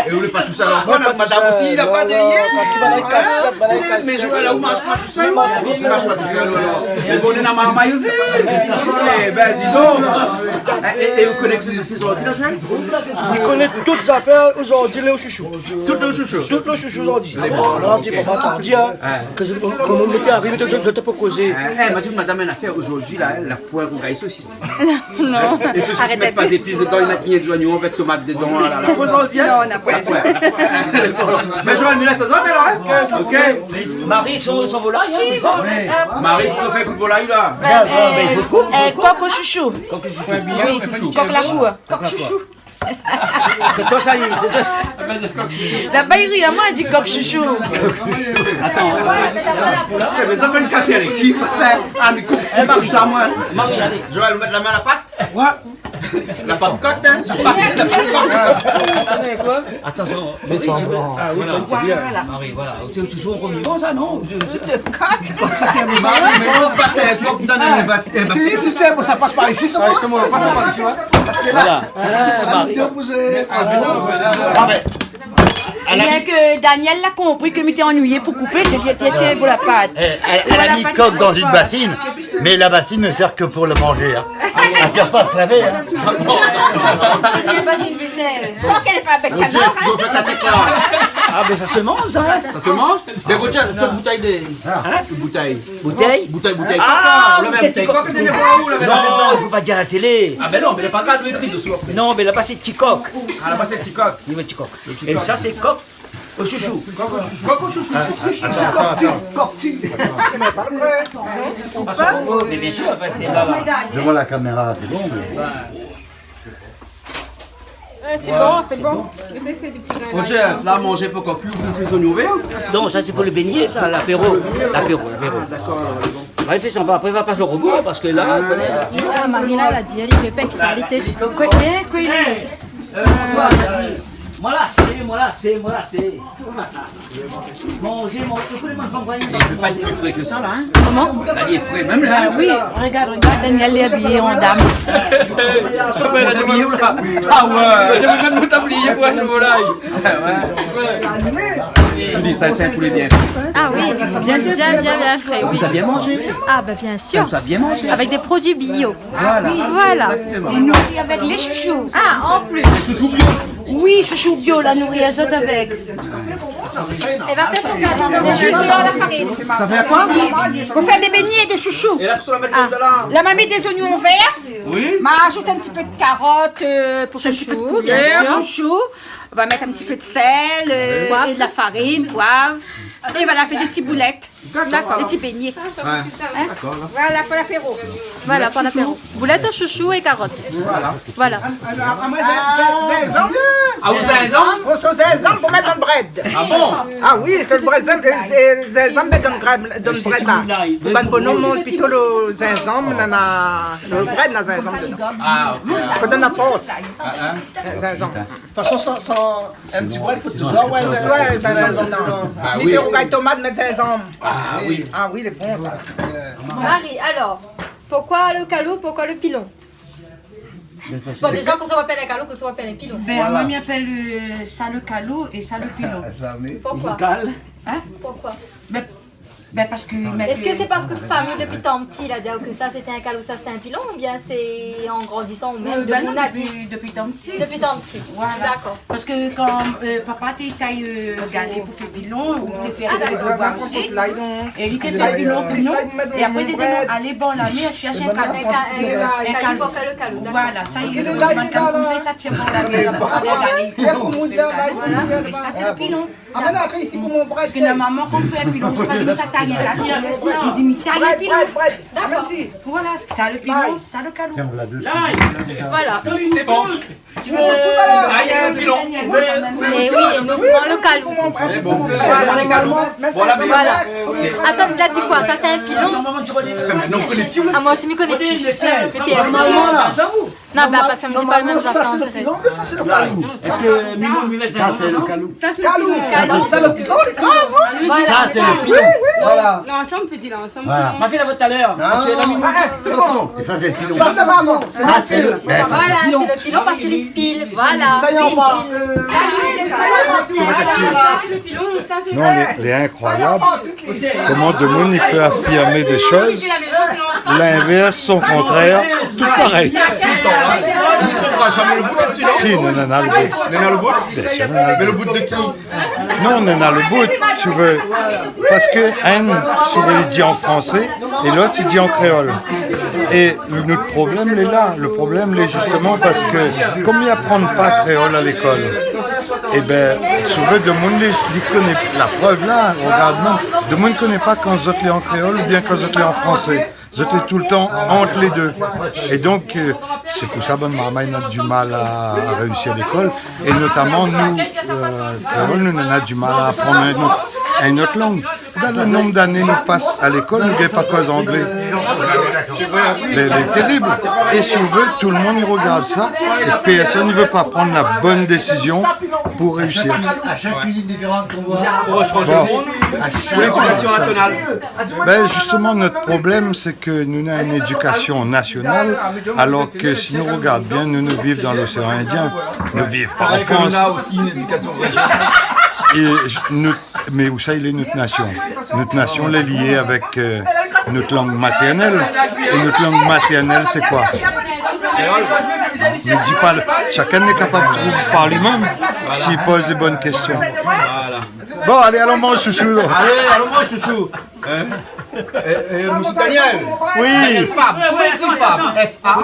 B: Et vous n'êtes pas tout seul. Madame aussi, il n'a pas de lien. Mais Joël, là, vous ne marchez pas tout seul. Il ne marche pas tout seul. Mais bon, on est dans ma maille aussi. Eh ben, dis donc. Et vous connaissez ça fait aujourd'hui, là, Joël?
J: Il connaît toutes les affaires aujourd'hui, les chouchous.
B: Tout le chouchou.
J: Toutes les chouchous aujourd'hui. Alors, on dit, bon, attends, dis, hein, que quand on était arrivé, je te peux causer.
B: Madame, elle a fait aujourd'hui la poire au gaille saucisse. Non. Les saucisses ne mettent pas d'épices dedans, ils mettent des oignons avec tomates dedans. La poire aujourd'hui, hein? Non, on n'a pas. Mais Joël, mais là, ça se voit alors, hein? Ok.
E: Marie avec son volaille, hein.
B: Marie, tu dois faire un coup de volaille là.
E: Il faut couper.
H: Coq au chouchou.
B: Oui, chouchou.
H: Coq la cour. Coq chouchou.
E: C'est toi, ça y est.
H: La baillerie, à moi, elle dit coq chouchou.
E: Attends.
B: Mais ça peut une casser avec qui? Ah, mais coupe ça, moi.
E: Marie, allez.
B: Joël, mettre la main à la pâte? Ouais. La pâte cote, hein? La pâte cote.
E: Attention.
F: Ah
E: oui, voilà. Marie, voilà. Tu joues en vivant, ça, non?
B: Ça tient, mais Marie, mais on bat un coq dans les bâtiments.
J: Si tu aimes, ça passe par ici, ça va.
B: Justement, on passe par ici, ouais.
J: Parce que là,
E: Marie.
H: Bien que Daniel l'a compris que m'était ennuyé pour couper, c'est bien tiens pour la pâte.
F: Elle a mis le coq dans une bassine, mais la bassine ne sert que pour le manger. Hein. Elle ne sert pas à se laver. Hein.
H: C'est pas une vaisselle.
G: Tant qu'elle est pas avec ta
B: Dieu,
G: mort,
B: vous faites la tête là.
E: Ah, mais ça se mange, hein.
B: Ça se mange? Mais vous tiens, cette bouteille de. Bouteille.
E: Bouteille?
B: Bouteille.
E: Ah,
B: Coq,
E: bouteille.
B: coq, il est pas où, là?
E: Non, il faut pas dire à la télé.
B: Ah ben non, mais il n'est pas grave, il est pris dessous.
E: Non, mais là-bas, c'est petit coq.
B: Ah là-bas, c'est le petit coq.
E: Il va petit coq. Et ça, c'est coq au chouchou.
B: Coq au chouchou.
E: Mais bien sûr, c'est là.
F: Devant la caméra, c'est bon.
G: c'est bon.
B: Roger, là, manger pour coq, vous faites oignons verts?
E: Non, ça, c'est pour le beignet, ça, l'apéro. L'apéro.
B: D'accord.
E: Bah, il fait ça, après, il va passer au robot, parce que là,
C: Ah, Marina, elle a dit, elle fait pas que ça, elle était.
H: Quoi il est
E: moi là, c'est. Manger, tous les monde vont
B: Il ne peut pas être plus frais que ça, là, hein?
H: Comment?
B: Là, il est frais, même là.
H: Oui, regarde, Daniel est habillé en dame.
B: Ah ouais!
I: Je vais mettre mon tablier pour acheter le volaille.
B: Je dis, ça, c'est un poulet bien.
C: Ah oui, bien frais, oui.
B: Vous avez bien mangé?
C: Ah, bah bien sûr.
B: Vous avez bien mangé?
C: Avec des produits bio.
B: Voilà.
C: Voilà.
B: Exactement.
H: Et nourrit avec les chouchous.
C: Ah, en plus.
B: Chouchou bio.
H: Oui, chouchou bio, la nourrit à autres avec.
C: Elle va faire son cadeau.
B: Ça fait à quoi?
G: Pour faire des beignets de chouchou.
B: Et là, pour la mettre de là.
G: Là, m'a mis des oignons verts.
B: Oui.
G: M'a ajoute un petit peu de carottes pour faire un petit peu de
C: Chouchou, bien
G: couleur,
C: sûr.
G: chouchou. On va mettre un petit peu de sel et de la farine, poivre. Et voilà, fait des petites boulettes.
C: D'accord.
G: Des petits beignets.
B: Ouais. D'accord.
G: Voilà pour l'apéro.
C: Voilà, pour l'apéro. Boulettes au chouchou et carottes. Voilà.
B: Ah, vous avez raison?
G: On se zézam pour mettre dans le bread.
B: Ah bon?
G: Ah oui, c'est le bread, zézam mettre dans le bread là. Pour ban bonhomme, plutôt le zézam, le bread na zézam dedans.
B: Ah, ok.
G: Pour donner la force. Zézam.
J: de toute façon, sans un petit break, il faut toujours, ouais,
G: Ouais, zézam dedans.
B: Ah
G: Ni
B: oui.
G: faire rougaille tomate, mettre zézam.
B: Ah oui.
G: Ah oui, il est bon ça.
C: Marie, alors, pourquoi le calot, pourquoi le pilon? Bon, déjà, quand on appelle un calot, qu'on appelle un pilon.
H: Ben, moi, m'appelle ça le calot et ça le pilon.
C: Pourquoi?
H: Hein?
C: Pourquoi?
H: Ben, Ben parce que...
C: Est-ce que c'est parce que famille depuis tant petit, il a dit que ça c'était un calou, ça c'était un pilon, ou bien c'est en grandissant ou même
H: Ben non,
C: on a dit
H: depuis tant petit.
C: Depuis tant petit.
H: Voilà.
C: D'accord.
H: Parce que quand papa t'es taillé galé pour faire pilon, ou t'es fait le bois aussi, et il t'est fait pilon, et après t'es dit non, allez bon la nuit, chercher un calou.
C: Un calou pour faire le calou, d'accord.
H: Voilà, ça y est, le calou comme ça, ça tire bon la nuit, ça va galé. Et ça c'est le pilon. Parce que la maman quand fait un pilon, je sais pas d'où ça taille un calou. Il dit, mais taille un pilon.
C: D'accord.
H: Voilà, ça le pilon, ça le calou.
F: Tiens, voilà deux.
C: Voilà.
B: C'est bon.
E: Tu veux... Ah,
B: il y a un pilon.
C: Et oui, et nous prenons le calou.
B: C'est bon.
C: Voilà. Attends, il a dit quoi? Ça c'est un pilon? Ah, moi aussi, je m'y connais plus.
J: Normalement là.
C: Non, bah parce qu'on me dit pas le même
J: Ça c'est le pilon, mais ça c'est le calou.
E: Est-ce que Mimou lui met
F: Ça, c'est le calou.
C: Ça c'est le
J: Donc c'est le pilon, les cases,
F: Ça, c'est le pilon.
J: Voilà.
C: Non, ensemble, petit là, ensemble.
F: Voilà.
E: On m'a fait la vote tout à l'heure. Parce que la Mimou...
F: Et ça, c'est le pilon.
J: Ça c'est maman.
F: Ça, c'est le... Ben, ça,
C: Voilà, c'est le pilon parce qu'il est pile. Voilà.
J: Ça y est en bas.
C: C'est le pilon, ça c'est
K: Non, il est incroyable comment de monde il peut affirmer des choses, l'inverse, son contraire, tout pareil. Si, on en a le bout.
B: Mais le bout de qui?
K: Non, on en a le bout, tu veux. Parce que un, souvent il dit en français et l'autre il dit en créole. Et notre problème il est là. Le problème il est justement parce que comme ils n'apprennent pas créole à l'école, et bien souvent de monde les connaît. La preuve là, regarde non, de monde ne connaît pas quand ils sont en créole ou bien quand ils sont en français. Ils sont tout le temps entre les deux. Et donc c'est pour ça que maman a du mal à réussir à l'école. Et notamment nous, créole, nous on a du mal à apprendre une autre langue. Regarde le nombre d'années nous passent à l'école, nous ne pas cause anglais. C'est terrible. Et si on veut, tout le monde il regarde ça. Et personne ne veut pas prendre la bonne décision pour réussir.
F: À chaque cuisine différente qu'on voit.
B: Pour changer le monde, pour l'éducation nationale.
K: Ben justement, notre problème, c'est que nous avons une éducation nationale, alors que si nous regardons bien, nous vivons dans l'océan Indien, nous vivons pas en France.
B: On a aussi une éducation régionale.
K: Mais où ça, il est notre nation? Notre nation, elle est liée avec notre langue maternelle. Et notre langue maternelle, c'est quoi? Ne dis pas, chacun est capable de trouver par lui-même s'il pose des bonnes questions. Bon, allez, allons manger chouchou. Là.
B: Allez, allons manger chouchou. Monsieur Daniel.
J: Oui.
B: Fab. Comment écrit Fab? F-A.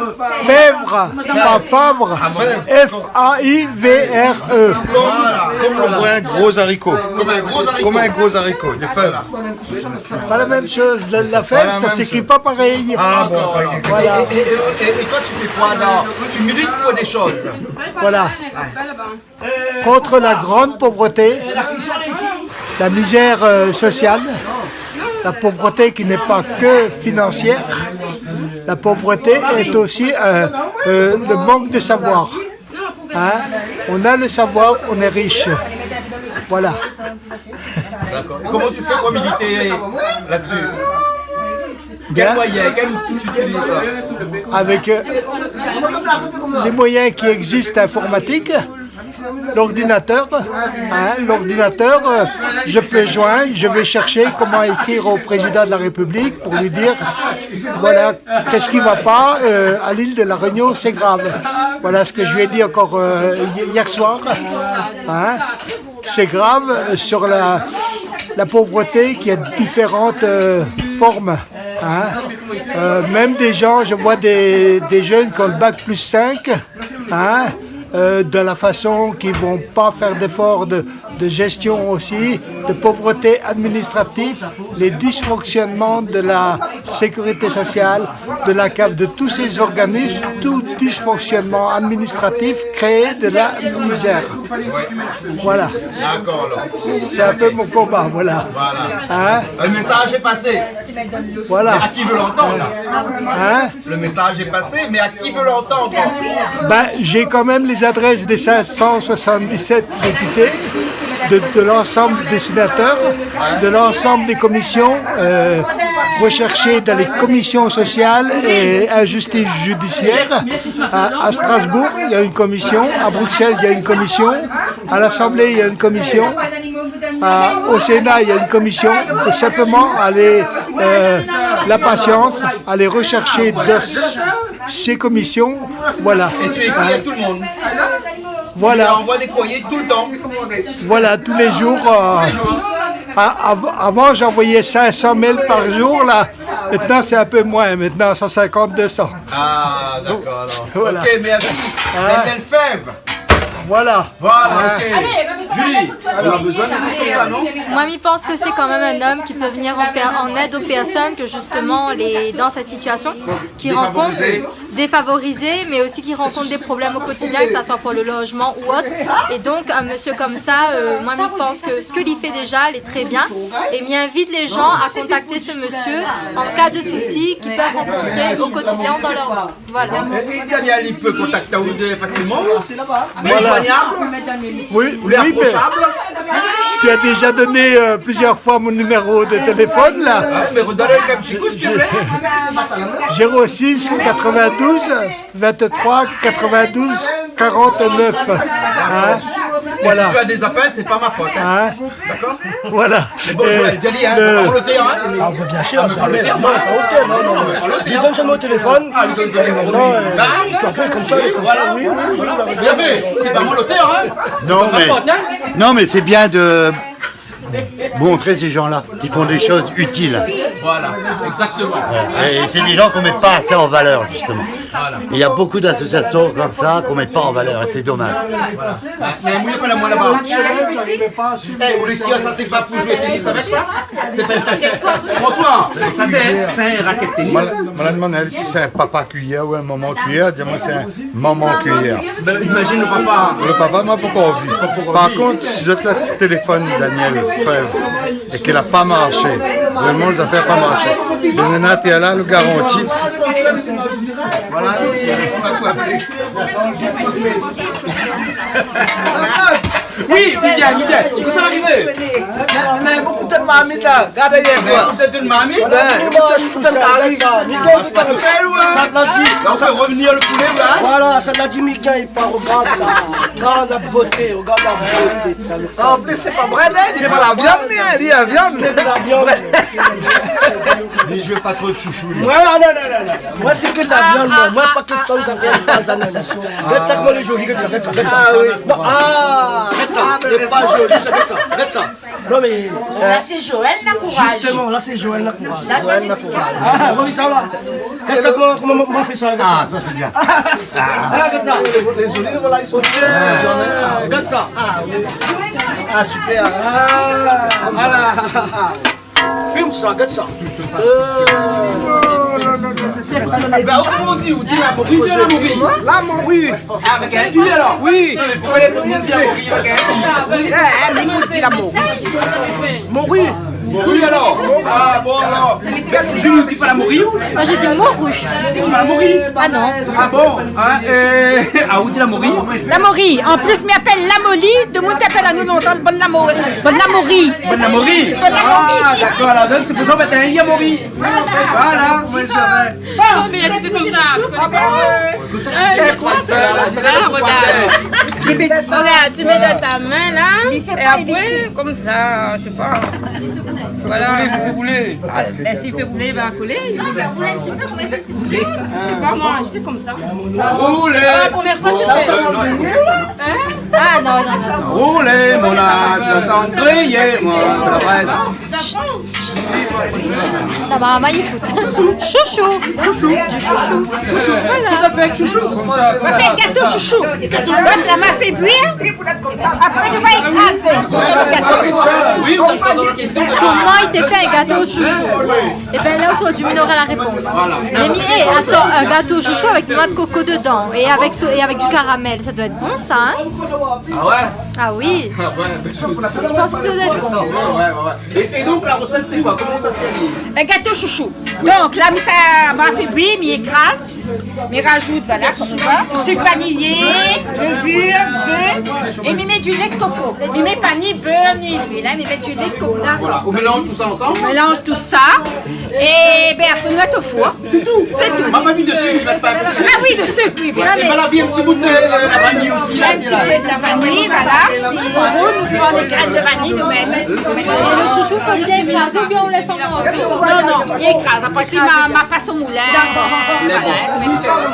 J: Fèvre, pas Favre. F-A-I-V-R-E.
K: Comme on voit un gros haricot.
B: Comme un gros haricot.
K: Comme un gros haricot, des fèves.
J: Pas la même chose. La fèvre, ça s'écrit pas pareil.
K: Ah bon,
J: Voilà.
B: Et toi, tu fais quoi alors? Tu milites pour des choses.
J: Voilà. Contre la grande pauvreté, la misère sociale, la pauvreté qui n'est pas que financière, la pauvreté est aussi le manque de savoir. Hein? On a le savoir, on est riche. Voilà.
B: D'accord. Et comment tu fais pour militer là-dessus?
J: Bien.
B: Quel moyen, quel outil tu utilises?
J: Avec les moyens qui existent informatiques, l'ordinateur, l'ordinateur, je peux joindre, je vais chercher comment écrire au président de la République pour lui dire, voilà, qu'est-ce qui ne va pas à l'île de la Réunion, c'est grave. Voilà ce que je lui ai dit encore hier soir. Hein. C'est grave sur la pauvreté qui a différentes formes. Hein. Même des gens, je vois des jeunes qui ont le bac plus 5, hein, de la façon qu'ils ne vont pas faire d'efforts de gestion aussi, de pauvreté administrative, les dysfonctionnements de la sécurité sociale, de la CAF, de tous ces organismes, tout dysfonctionnement administratif crée de la misère. Voilà.
B: D'accord alors.
J: C'est un peu mon combat, voilà. Hein?
B: Le message est passé.
J: Voilà.
B: Mais à qui veut l'entendre?
J: Hein?
B: Le message est passé, mais à qui veut l'entendre?
J: Ben, j'ai quand même les adresses des 577 députés, de l'ensemble des sénateurs, de l'ensemble des commissions recherchées dans les commissions sociales et injustice judiciaire. À Strasbourg, il y a une commission. À Bruxelles, il y a une commission. À l'Assemblée, il y a une commission. au Sénat, il y a une commission. Il faut simplement aller, la patience, aller rechercher dans ces commissions. Voilà.
B: Et tu écris à tout le monde.
J: Voilà.
B: Tu envoies des courriers tout le temps.
J: Voilà, tous les jours. Avant, j'envoyais 500 mails par jour. Là. Maintenant, c'est un peu moins. Maintenant, 150, 200.
B: Ah, d'accord alors.
J: Voilà.
B: Ok, merci. Daniel Fèvre.
J: Voilà.
B: Voilà, ok. Julie, tu as besoin de comme ça, non?
C: Moi, je pense que c'est quand même un homme qui peut venir en aide aux personnes que justement, dans cette situation, qui rencontrent défavorisés, mais aussi qui rencontrent des problèmes au quotidien, que ce soit pour le logement ou autre. Et donc, un monsieur comme ça, moi, je pense que ce qu'il fait déjà, il est très bien. Et il invite les gens à contacter ce monsieur en cas de soucis qu'ils peuvent rencontrer au quotidien dans leur vie. Voilà.
B: Et Daniel, il peut contacter vous deux facilement.
J: Voilà. Oui, oui, mais tu as déjà donné plusieurs fois mon numéro de téléphone là.
B: Mais redonne un petit coup, s'il te plaît.
J: 06 92 23 92 49. Hein? Voilà.
B: Si tu as des appels, c'est pas ma faute. Hein. D'accord.
J: Voilà.
B: Bon, Djali, hein, c'est pas pour l'hôtel, hein.
L: Ah, bien sûr, c'est pas l'hôtel. Non. Il donne son numéro de téléphone.
B: Ah, il donne son numéro de téléphone.
L: Tu as fait comme ça, oui.
B: Bien fait. C'est pas mon l'auteur, hein.
F: Non, mais c'est bien de montrer ces gens-là qui font des choses utiles.
B: Voilà, exactement.
F: Et c'est des gens qu'on ne met pas assez en valeur, justement. Il y a beaucoup d'associations comme ça qu'on ne met pas en valeur, et c'est dommage.
B: Mais moi, pas la moi là-bas. Ça, c'est pas pour jouer au tennis avec ça? C'est pas une raquette, ça? François, ça, c'est un raquette tennis?
K: Je me demande si c'est un papa cuillère ou un maman cuillère. Dis-moi, c'est un maman cuillère.
B: Ben, imagine le papa.
K: Le papa m'a pas encore vu. Par contre, si je te téléphone Daniel Fèvre et qu'elle n'a pas marché, vraiment, les affaires n'ont pas marché. Le nana, tu es là, le garantie.
F: Voilà, c'est ça qu'on appelle.
B: Oui, Miguel, où ça va arriver?
G: Mais beaucoup de mamie là, regardez quoi.
B: C'est une mamie?
G: Tout un carré.
B: Pas tout seul, ouais. On peut revenir le poulet, là.
L: Voilà, ça l'a dit Miguel, il part, regarde ça. Regarde la beauté, regarde la beauté.
G: En plus, c'est pas vrai, c'est pas la viande, il y a la viande.
L: C'est la viande.
F: Mais je veux pas trop de chouchou.
L: Non. Moi, c'est que de la viande, moi, pas que de temps de viande. Regarde ça, comment elle est jolie, regarde ça.
G: Ah oui.
L: Regarde ça, c'est pas joli, regarde ça. Non, mais.
H: Là, c'est Joël Nacourage.
L: Justement, là, c'est Joël Nacourage. Ah, oui, ça, là. Regarde ça, comment on fait ça, regarde ça.
F: Ah, ça, c'est bien.
L: Regarde ça.
G: Les jolis, voilà, ils sont
L: Regarde ça.
G: Ah, super.
L: Voilà. Filme ça, regarde ça.
B: Où on dit la morue ou bien la morue?
G: La morue.
B: Ah, avec un U alors? Oui. Mais pourquoi les gens disent la morue avec un U?
G: Mais il faut dire la morue. Morue.
B: Morue alors? Ah bon alors. Je ne dis pas la morue?
C: Moi, je dis morue.
B: Tu dis pas la morue?
C: Ah non.
B: Ah bon? Ah, où dit la morue?
H: La Maurie. En plus, m'appelle la Molly. De mon t'appelle à nous longtemps bonne la Maurie. Bonne la Maurie.
B: Bonne la morue? Ah, d'accord, alors donc c'est pour ça que tu as un I à morue. Voilà.
H: Non, mais elle fait comme ça. Regarde, tu mets dans ta main là. Et après, comme ça, je sais pas. Voilà. Ben, s'il fait rouler, il va coller. Je sais pas, moi, je fais comme ça.
B: Roulez.
H: La première fois, je fais.
C: Ah non.
B: Roulez, mon âge, le cendrier. Moi, c'est la vraie.
C: La maman, écoute. Chouchou. Du chouchou. Voilà.
B: Tout à fait, chouchou.
H: On fait un gâteau chouchou. Donc, la m'a fait buire. Après, on va écraser.
B: Oui, on est dans la question.
C: Comment il t'a fait un gâteau au chouchou? Et bien là, aujourd'hui, on aura la réponse. Attends, un gâteau au chouchou avec noix de coco dedans et avec du caramel. Ça doit être bon, ça, hein?
B: Ah ouais?
C: Ah oui. Je pense que ça doit être bon.
B: Ouais. Et donc, la recette, c'est quoi? Comment ça fait?
H: Un gâteau chouchou. Donc, là, ça m'a fait buire, mais écrase. Mais rajoute, voilà, comme ça. Sucre vanillé, levure, œufs. Et met du lait de coco. Il met pas ni beurre ni huile, il met du lait de coco.
B: Voilà, on mélange tout ça ensemble.
H: On mélange tout ça et ben après on met au four.
B: C'est tout.
H: C'est tout.
B: Maman a mis de sucre, il va te faire.
H: Ah oui, de sucre, oui. Bien.
B: Et maintenant, un petit bout de la vanille aussi.
H: Un petit peu de la vanille, voilà. Nous prenons les graines de vanille, nous mettons.
C: Et le chouchou, faut le bien écraser ou bien on laisse en morceaux?
H: Non, il écrase. Après, c'est ma passe au moulin.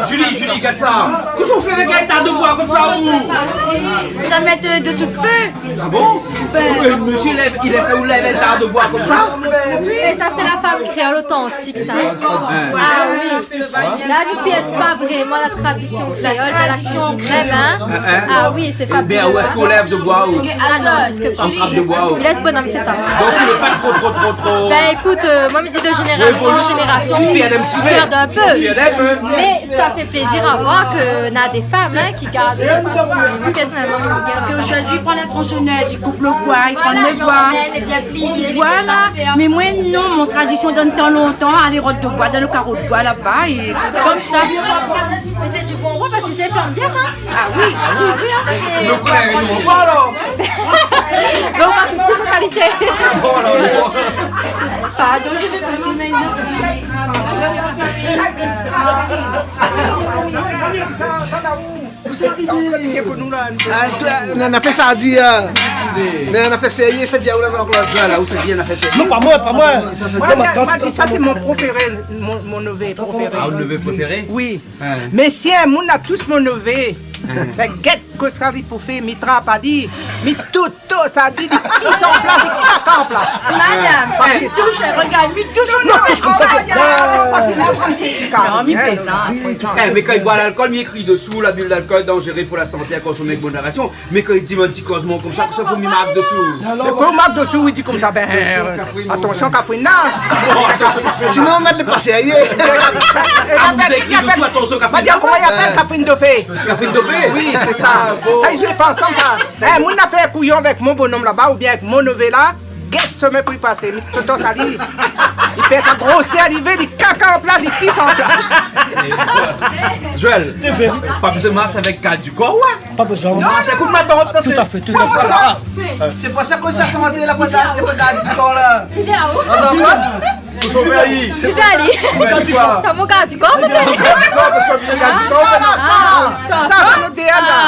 B: Julie, regarde ça. Qu'est-ce qu'on fait avec un tas de bois comme ça, vous?
H: Ça met de sous le feu.
B: Ah bon? Monsieur, il laisse où lève un tas de bois comme ça?
C: Et ça, c'est la femme créole authentique, ça. Ah oui. Là, nous ne perdons pas vraiment la tradition créole de la cuisine même, hein? Ah oui, c'est fabuleux.
B: Bien, où est-ce qu'on lève de bois?
C: Ah non, est-ce que
B: en trappe de bois?
C: Il laisse bonhomme fait ça.
B: Donc, il n'est pas trop.
C: Ben écoute, moi, je me dis de génération en génération, ils perdent un peu. Mais ça fait plaisir à voir qu'on a des femmes qui gardent cette tradition. Personnellement,
H: aujourd'hui, ils prennent la tronçonneuse, ils coupent le bois, ils font le bois. Voilà, mais moi, non, mon tradition donne tant longtemps, aller route de bois, dans le carreau de bois là-bas, et comme ça.
C: Mais c'est du bon bois parce que c'est flamme bien, ça?
H: Ah oui,
C: c'est. Donc, on va tout de suite en qualité.
H: Pardon, je vais passer maintenant.
L: On a fait ça dire. On a fait sérieux, ça dit où là encore.
B: Là où ça dit, on a fait sérieux.
L: Non, pas moi, pas moi.
G: Ça, c'est mon préféré, mon neveu préféré.
B: Ah, le neveu préféré?
G: Oui. Mais si on a tous mon neveu. Get Koscari pour faire, mi trapadi, mi tout, ça dit, ils sont en place, ils caca en place.
H: Madame, parce que touche, regarde, mi touche, non, touche comme ça.
G: Parce qu'il a un
H: non, mi plaisant.
B: Mais quand il boit l'alcool, il écrit dessous, la bulle d'alcool dangereux pour la santé à consommer avec modération. Mais quand il dit un petit cosmo comme ça faut qu'il marque dessous.
G: Mais quand il marque dessous, il dit comme ça, ben, attention, Cafouina.
L: Sinon, on met le passé ailleurs.
B: Vous avez écrit dessous, attention, Cafouina.
G: Comment il appelle Cafouine de fée?
B: Cafouine de fée?
G: Oui, c'est ça. Ça, ils jouent pas ensemble, ça. Moi, on a fait un couillon avec mon bonhomme là-bas, ou bien avec mon neveu là. Get ce mec pour y passer. Tonton Sali, il perd sa grosse arrivée, il caca en place, il pisse en place.
B: Joël, pas besoin de masse avec 4 du corps, ouais?
L: Pas besoin.
B: Non, j'écoute ma tante, ça c'est.
L: Tout à fait, tout à fait. C'est pas ça que ça s'est monté la pointe du corps là.
C: Il vient où?
B: C'est mon gars
C: du corps, c'était.
G: Ça, c'est notre DNA.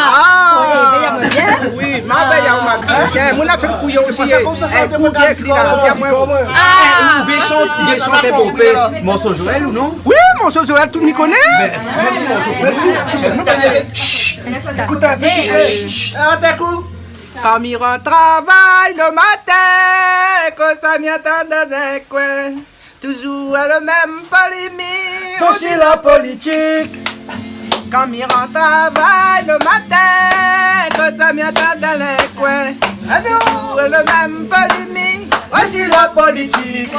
G: Oui, ma belle, on a fait le couillon aussi.
B: Bien chanté pour faire Monceau Joël ou non?
G: Oui, Monceau Joël, tout le monde connaît.
L: Écoute un peu. Un coup.
G: Quand il rentre travail le matin, que ça m'attend dans un coin. Toujours le même polémique.
L: Aussi la politique.
G: Quand il rentre travail le matin, que ça m'attend dans les coins. Toujours le même polémique.
L: Aussi la politique.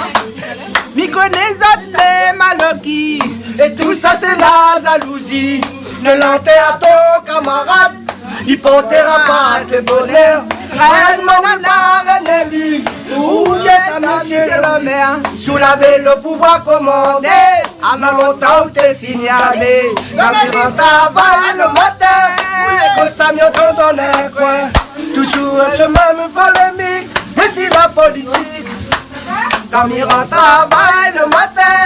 G: Mi connais les maloquis.
L: Et tout ça c'est la jalousie. Ne l'enterre à ton camarade. Il portera pas de bonheur. Reste mon ennemi. Ou bien ça monsieur le maire. Soulaver le pouvoir commandé. Alors longtemps où t'es fini aller. Quand tu rentres travail le matin. Que ça m'y entend dans les coins. Toujours ce même polémique. D'ici la politique. Quand il rentre travail le matin.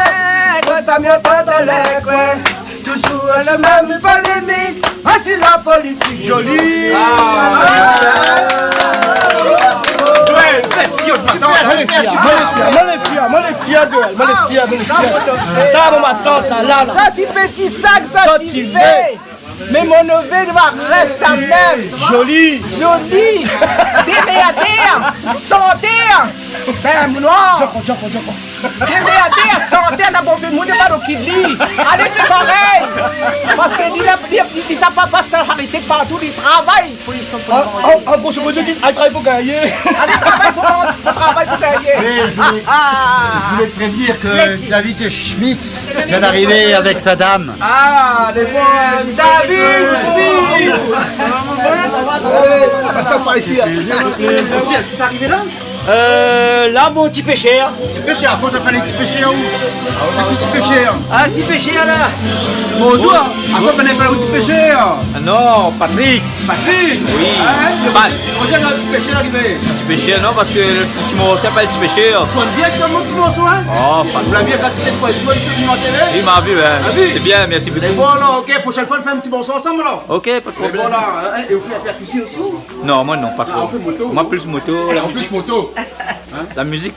L: Que ça m'y entend dans les coins. Toujours le même polémique. Voici la politique jolie. Ça, mon tante, là.
G: Ça, c'est petit sac, ça, c'est fait. Mais mon neveu va rester même.
L: Joli.
G: Joli. Déméadère. Santé. Ben, noir. Déméadère, santé. La bombe de monde pas qui lit. Allez, c'est pareil. Parce que ça pas pas ça arrêter partout. Il travaille.
L: En grosso modo, il travaille pour gagner.
G: Allez, travaille pour gagner.
F: Je voulais te prévenir que David Schmitz vient d'arriver avec sa dame.
B: Ah, les bons David Schmitz.
L: Ça pas ici.
B: Est-ce que ça arrivait là?
E: Là, mon petit péché.
B: Petit péché, à quoi ça s'appelle les petits péchés où? C'est qui petit péché?
E: Ah, petit péché là.
B: Bonjour. À quoi ça s'appelle le petit péché?
E: Non, Patrick.
B: Patrick?
E: Oui.
B: On dirait un petit péché arrivé.
E: Petit péché, non, parce que le petit morceau s'appelle petit péché.
B: Tu aimes bien que tu as mon petit morceau, hein?
E: Oh, pas
B: Vous l'avez vu quand c'était une fois, une sur la télé?
E: Il m'a vu, hein.
B: Ah oui.
E: C'est bien, merci beaucoup.
B: Et voilà, ok, prochaine fois, on fait un petit morceau ensemble alors.
E: Ok, pas de
B: Et
E: problème.
B: voilà, hein, et vous faites la percussion aussi?
E: Non, moi non, pas trop.
B: on fait moto.
E: Moi plus moto, la
B: En plus
E: musique.
B: moto.
E: La musique.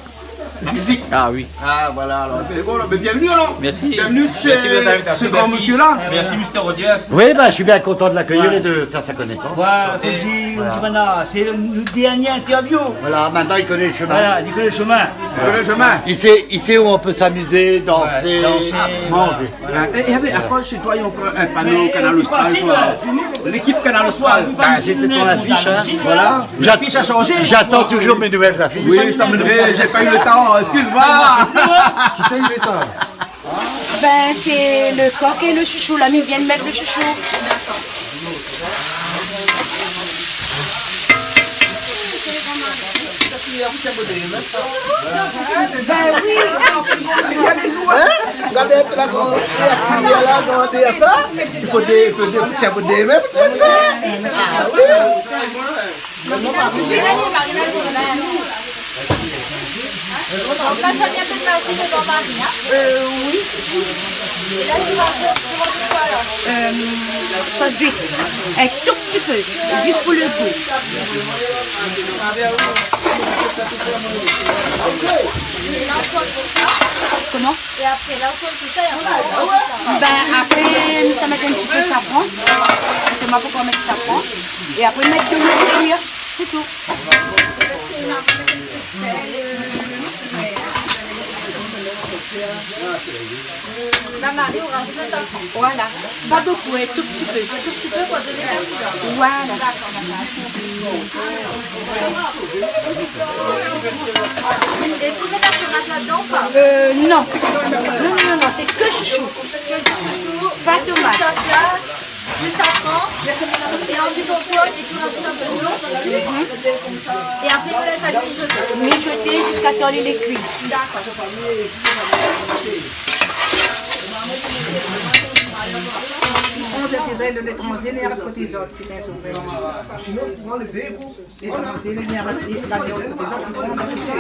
B: La musique.
E: Ah oui.
B: Ah voilà, alors, mais voilà, mais bienvenue alors.
E: Merci.
B: Bienvenue chez
E: Merci de l'invitation.
B: ce grand
E: Merci.
B: monsieur-là.
E: Merci, Mr. Rodias.
F: Oui, bah, je suis bien content de l'accueillir et de faire sa connaissance.
E: Voilà, comme dit Oudimana, c'est le dernier interview.
F: Voilà, maintenant il connaît le chemin.
E: Voilà, il connaît le chemin.
B: Le chemin.
F: Il sait où on peut s'amuser, danser, manger.
B: Et à quoi chez toi il y a encore un panneau Canal Austral? L'équipe Canal Austral.
F: Bah, c'était ton affiche, hein.
B: Voilà. L'affiche a changé.
F: J'attends toujours mes nouvelles affiches.
B: Oui, je t'emmènerai, j'ai pas eu le temps, excuse-moi.
F: Qui sait fait ça?
H: Ben, c'est le coq et le chouchou. L'ami vient de mettre le chouchou. Ben oui.
L: Regardez un peu la grosse fille là, comment dire ça? Il faut des petits abonnés, même tout ça. Ah oui.
C: On va faire bientôt de marcher devant Marie, hein?
H: Oui.
C: Et là, tu vas quoi alors?
H: Sauce d'huile. Un tout petit peu. Juste pour le goût. Comment?
C: Et après, là, on tout ça et on va.
H: Ben après, ça met un petit peu de safran. C'est moi pour mettre du safran. Et après, mettre de l'eau cuire. C'est tout.
C: La Marie, on rajoute le safran.
H: Voilà. Pas beaucoup, un tout petit peu.
C: Un tout petit peu pour donner la couleur.
H: Voilà.
C: Est-ce qu'on met la tomate là-dedans ou pas?
H: Non. Non, c'est que chouchou.
C: Que du chouchou,
H: Pas de tomate.
C: sauce là, du safran, et ensuite on pointe et tu rajoutes un peu d'eau. Et après on laisse aller mijoter.
H: Mijoter jusqu'à temps il est cuit.
C: D'accord.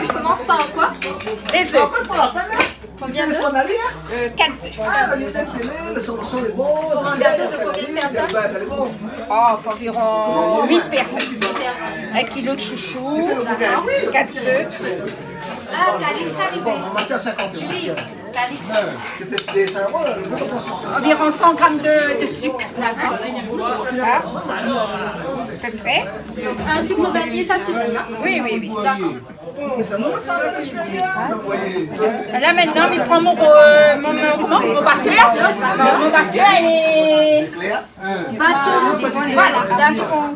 C: Je commence par quoi?
H: Les œufs.
C: Combien d'œufs?
H: 4 œufs.
C: Pour un gâteau de combien de personnes?
H: Oh, environ 8 personnes.
C: 8 personnes.
H: 1 kilo de chouchou, 4 œufs.
C: Ah, Calix arrivé.
H: Julie, Calix.
G: Environ 100 grammes de sucre.
C: D'accord.
H: Voilà. C'est prêt?
C: Donc un sucre vanillé, ça suffit, hein?
H: Oui, oui, oui.
C: D'accord.
G: Là maintenant, il prend mon batteur. Mon batteur et...
C: Batteur, voilà. D'accord.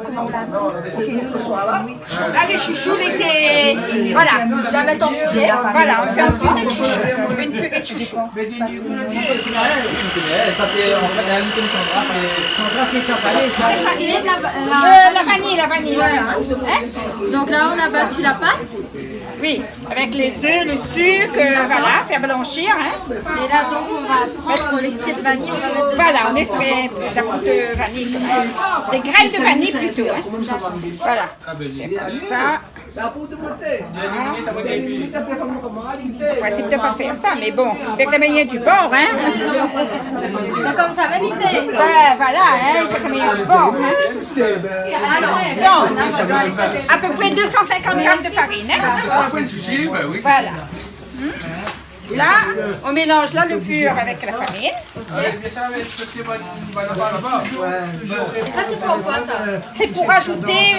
G: Là, les chouchous, l'été. Voilà.
C: On va mettre en purée.
G: Voilà, on fait un purée de chouchou. On fait une purée de chouchou.
C: Et
G: La vanille.
C: voilà.
G: Hein?
C: Donc là, on a battu la pâte.
G: Oui, avec les œufs, le sucre, voilà, faire blanchir. Hein?
C: Et là, donc, on va prendre l'extrait de vanille, on va mettre dedans.
G: Voilà, on extrait la poudre de vanille. Des graines de vanille plutôt. Hein? Voilà. Fait comme ça. Le principe de ne pas faire ça, mais bon, avec la manière du bord, hein.
C: Donc, comme ça, même il fait.
G: Ouais, voilà, hein, il fait la manière du bord. Hein.
C: Alors,
G: Non, à peu près 250 grammes de farine. Hein. Voilà. Là, on mélange là le pur avec la farine.
C: et ça, c'est pourquoi ça?
G: C'est pour ajouter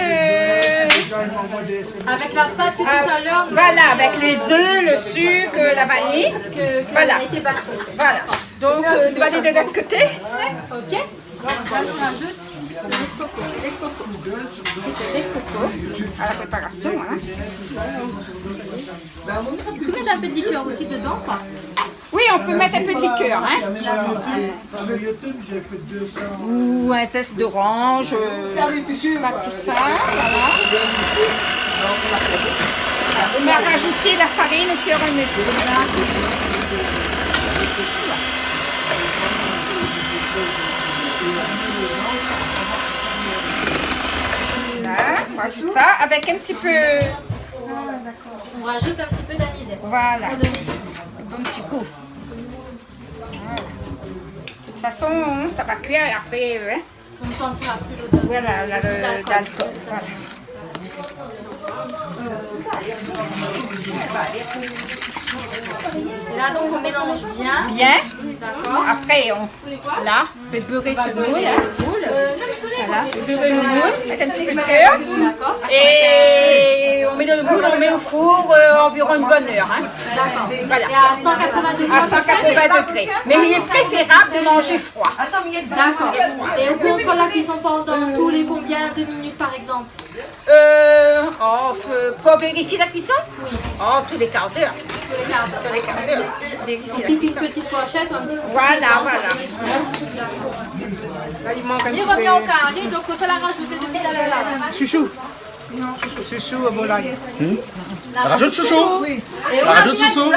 C: Avec la pâte que tout à l'heure, nous
G: voilà, avec les œufs, le sucre, la vanille.
C: que
G: Voilà.
C: a été battue.
G: Voilà. Donc, on va aller de l'autre côté.
C: Ok. Donc là, on rajoute du lait de coco.
G: Des cocos à la préparation. Hein.
C: Est-ce que vous mettez un peu de liqueur aussi dedans ou pas?
G: Oui, on peut mettre un peu de liqueur. Hein. Ou un zeste d'orange, pas tout ça. Voilà.
H: On va rajouter la farine au fur et à mesure. Voilà, on rajoute ça avec un petit peu...
C: On rajoute un petit peu d'anisette.
H: Voilà.
C: Pour donner
H: un bon petit goût. Voilà. De toute façon, ça va cuire et après... Hein.
C: On ne sentira plus l'odeur.
H: Voilà, l'alcool. Voilà.
C: Et là, donc, on mélange bien.
H: Bien.
C: D'accord.
H: Après, là, on peut beurrer ce moule. Voilà, beurrer le moule, mettre un petit peu de beurre. Et on met dans le moule, on met au four environ une bonne heure. Hein.
C: D'accord.
H: Voilà.
C: Et à 180 degrés.
H: À 180 degrés. Mais il est préférable de manger froid.
C: D'accord. Et on contrôle la cuisson pendant tous les combien de minutes par exemple?
H: Pour vérifier la cuisson?
C: Oui.
H: Oh, tous les quarts d'heure.
C: Tous les quarts d'heure.
H: Tous les quarts d'heure.
C: On pique une petite fourchette ou un petit coup.
H: Voilà, voilà. Là, il manque un petit
C: Il revient au carré, donc ça l'a rajouté depuis tout à l'heure.
B: Chouchou.
H: Non, chouchou, voilà.
B: Rajoute chouchou.
C: Oui.
B: Rajoute chouchou.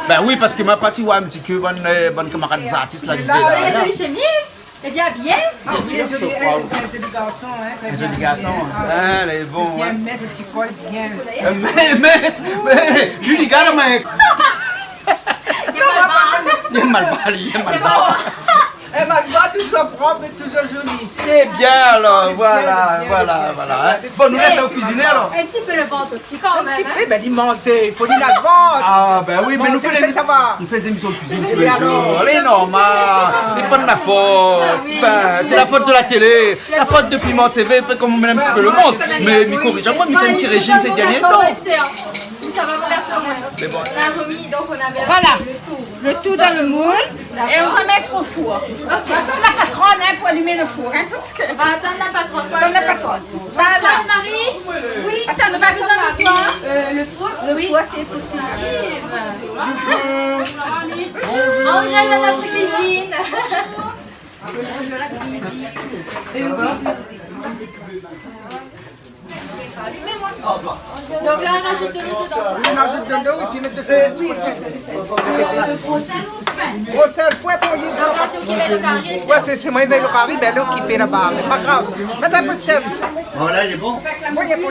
B: Ben oui, parce que ma partie, ouais, un petit peu, bonne camarade des artistes là.
C: Vous avez une jolie chemise? C'est bien habillé?
H: Bien joli garçon, hein.
B: Joli garçon. Ah, elle est bon.
H: Bien mince, le petit col, bien.
B: Mais, Julie, garde mec. Il est mal barré.
H: Elle m'a dit tout soit propre et toujours joli.
B: Eh bien alors, voilà. Bon, nous laissons au cuisiner alors.
C: Un petit peu le ventre aussi quand même.
H: Un petit peu, ben alimenté, il faut dire la vente.
B: Ah ben oui, mais nous faisons des émissions de cuisine tous les jours. Elle est normale, c'est pas de la faute. Ben, c'est la faute de la télé, la faute de Piment TV, comme on met un petit peu le monde. Mais m'y corrige-moi, m'y fait un petit régime ces derniers temps.
C: Ça va m'aller quand même.
B: C'est bon.
C: On a remis, donc on avait
H: voilà,
C: le tout
H: dans le moule et on va mettre au four.
C: Okay.
H: La patronne pour allumer le four. Hein, parce que...
C: On va attendre la patronne.
H: La patronne. Voilà.
C: Marie?
H: Oui. Attends, on a besoin de toi. Le four, c'est possible.
C: Angèle dans notre cuisine. Donc là, on rajoute de l'eau dedans.
H: On rajoute de l'eau et puis mettre de feu. Grossel, fouet pour y
C: donc là, c'est vous qui mettez le carré.
H: Ouais, c'est moi qui mets le carré, ben l'eau qui paie là-bas. Mais pas grave. Mettez un peu de sel.
F: Voilà, il est bon.
H: Oui, il est bon.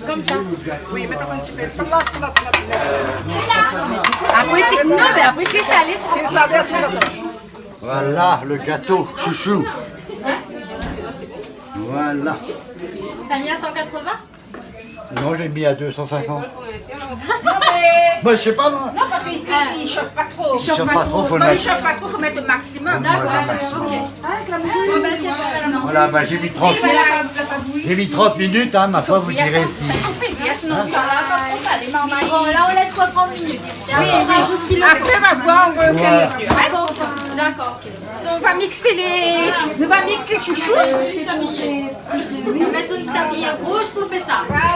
H: Comme ça. Oui, mettez un petit peu.
M: Après, c'est non, mais après, c'est salé.
H: C'est salé à tout le temps.
F: Voilà le gâteau, chouchou. Voilà.
C: T'as mis à 180?
F: Non, j'ai mis à 250.
H: Non, mais...
F: Moi, je sais pas, moi.
H: Non, parce qu'il ne chauffe pas trop.
F: Il chauffe pas trop, faut le
H: Non, il
F: mettre.
H: chauffe pas trop, faut mettre le maximum.
C: D'accord, ok. Bon, ben c'est bon maintenant.
F: Voilà, bah, j'ai mis 30. J'ai mis 30 minutes, hein, ma foi, vous direz si.
H: Sinon, ça va aller, maman.
C: Bon, là, on laisse quoi 30 minutes. Et après, on rajoute si le
H: Après, on va voir, on refait
F: Voilà.
H: monsieur.
C: D'accord, ok.
H: On va mixer les chouchous.
C: On va mettre une tablier rouge pour faire ça.
H: Voilà,